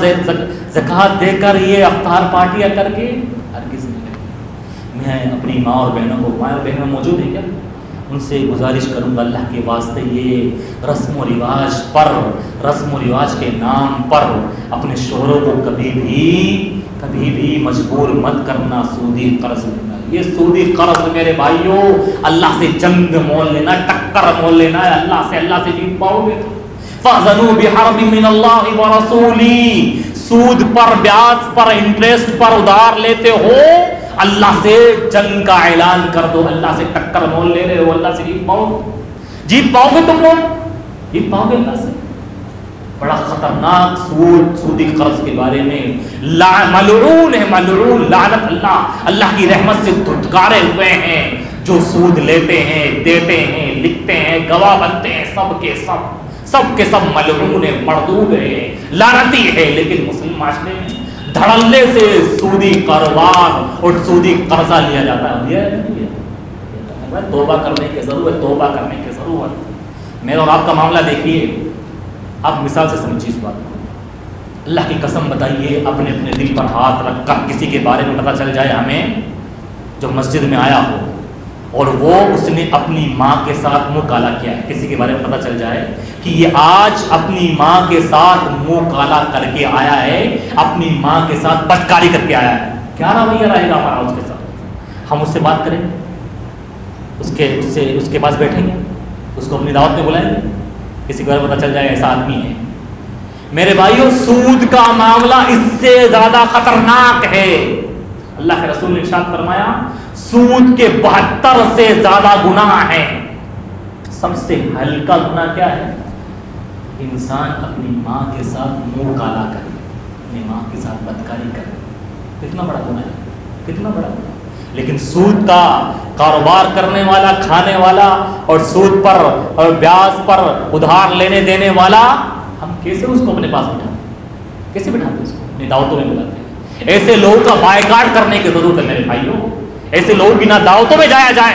زکوٰۃ دے کر، یہ افطار پارٹیاں کر کے. ہرگز نہیں. میں اپنی ماں اور بہنوں موجود ہیں کیا، ان سے گزارش کروں گا اللہ کے واسطے یہ رسم و رواج کے نام پر اپنے شوہروں کو کبھی بھی مجبور مت کرنا سودی قرض لینا. یہ سودی قرض میرے بھائیوں اللہ سے جنگ مول لینا، ٹکر مول لینا ہے. اللہ سے جیت پاؤ گے تو فَأْذَنُوا بِحَرْبٍ مِّنَ اللَّهِ وَرَسُولِهِ. سود پر، بیاج پر، انٹرسٹ پر ادھار لیتے ہو، اللہ سے جنگ کا اعلان کر دو. اللہ سے ٹکر مول لے رہے ہو، اللہ سے جیت پاؤ گے تم لوگ، جیت پاؤ گے اللہ سے. بڑا خطرناک سودی قرض کے بارے میں ملعون ہے، ملعون، لعنت اللہ کی رحمت سے دھتکارے ہوئے ہیں جو سود لیتے ہیں، دیتے ہیں، لکھتے ہیں، گواہ بنتے ہیں، سب کے سب ملعون ہے، مردود ہے، لعنتی ہے. لیکن مسلم معاشرے میں دھڑلے سے سودی کاروبار اور سودی قرضہ لیا جاتا ہے. توبہ کرنے کی ضرورت. میرا اور آپ کا معاملہ دیکھیے، آپ مثال سے سمجھیے اس بات کو. اللہ کی قسم بتائیے، اپنے دل پر ہاتھ رکھ کر کسی کے بارے میں پتہ چل جائے ہمیں، جو مسجد میں آیا ہو اور اس نے اپنی ماں کے ساتھ منہ کالا کیا ہے، کسی کے بارے میں پتہ چل جائے کہ یہ آج اپنی ماں کے ساتھ منہ کالا کر کے آیا ہے، اپنی ماں کے ساتھ بدکاری کر کے آیا ہے، کیا رویہ رہے گا ہمارا اس کے ساتھ؟ ہم اس سے بات کریں گے، اس کے پاس بیٹھیں گے، اس کو اپنی دعوت میں بلائیں گے، کسی کو پتہ چل جائے ایسا آدمی ہے. میرے بھائیوں سود کا معاملہ اس سے زیادہ خطرناک ہے. اللہ کے رسول نے ارشاد فرمایا سود کے 72 سے زیادہ گناہ ہیں. سب سے ہلکا گناہ کیا ہے؟ انسان اپنی ماں کے ساتھ منہ کالا کرے، اپنی ماں کے ساتھ بدکاری کرے. کتنا بڑا گناہ ہے، کتنا بڑا گناہ. لیکن سود کا کاروبار کرنے والا، کھانے والا، اور سود پر اور بیاج پر ادھار لینے دینے والا، ہم کیسے اس کو اپنے پاس بٹھاتے ہیں؟ کیسے بٹھاتے ہیں اس کو؟ اپنی دعوتوں میں بلاتے ہیں. ایسے لوگوں کا بائیکاٹ کرنے کی ضرورت ہے میرے بھائیوں. ایسے لوگوں کی نہ دعوتوں میں جایا جائے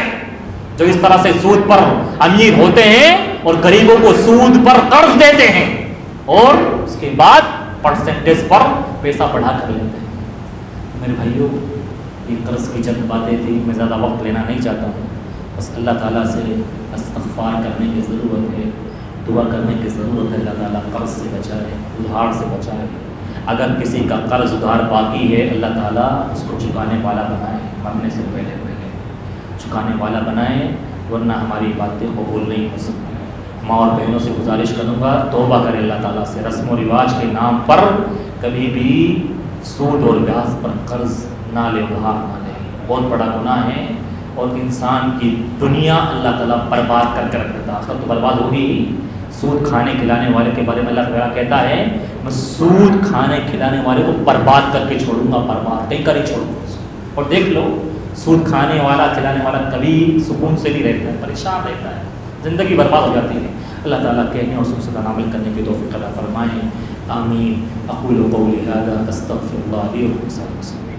جو اس طرح سے سود پر امیر ہوتے ہیں اور غریبوں کو سود پر قرض دیتے ہیں اور اس کے بعد پرسنٹیج پر پیسہ بڑھا کر لیتے ہیں. میرے بھائیوں یہ قرض کی چند باتیں تھیں، میں زیادہ وقت لینا نہیں چاہتا ہوں، بس اللہ تعالیٰ سے استغفار کرنے کی ضرورت ہے، دعا کرنے کی ضرورت ہے، اللہ تعالیٰ قرض سے بچائے، ادھار سے بچائے۔ اگر کسی کا قرض ادھار باقی ہے، اللہ تعالیٰ اس کو چکانے والا بنائے، مرنے سے پہلے چکانے والا بنائے، ورنہ ہماری باتیں قبول نہیں ہو سکتی۔ ماں اور بہنوں سے گزارش کروں گا توبہ کرے اللہ تعالیٰ سے، رسم و رواج کے نام پر کبھی بھی سود اور بیاج پر قرض نہ لے، ادھار نہ لے، بہت بڑا گناہ ہے، اور انسان کی دنیا اللہ تعالیٰ برباد کر کے رکھ دیتا ہے، آج کل تو برباد ہوگی ہی۔ سود کھانے کھلانے والے کے بارے میں اللہ تعالیٰ کہتا ہے میں سود کھانے کھلانے والے کو برباد کر کے چھوڑوں گا، برباد کہیں کر ہی چھوڑوں گا اس کو۔ اور دیکھ لو سود کھانے والا کھلانے والا کبھی سکون سے نہیں رہتا ہے، پریشان رہتا ہے، زندگی برباد ہو جاتی ہے۔ اللہ تعالیٰ کہنے اور سب سے عمل کرنے کی توفیق عطا فرمائیں، آمین۔ اقول قولی ھذا استغفر اللہ لی ولکم۔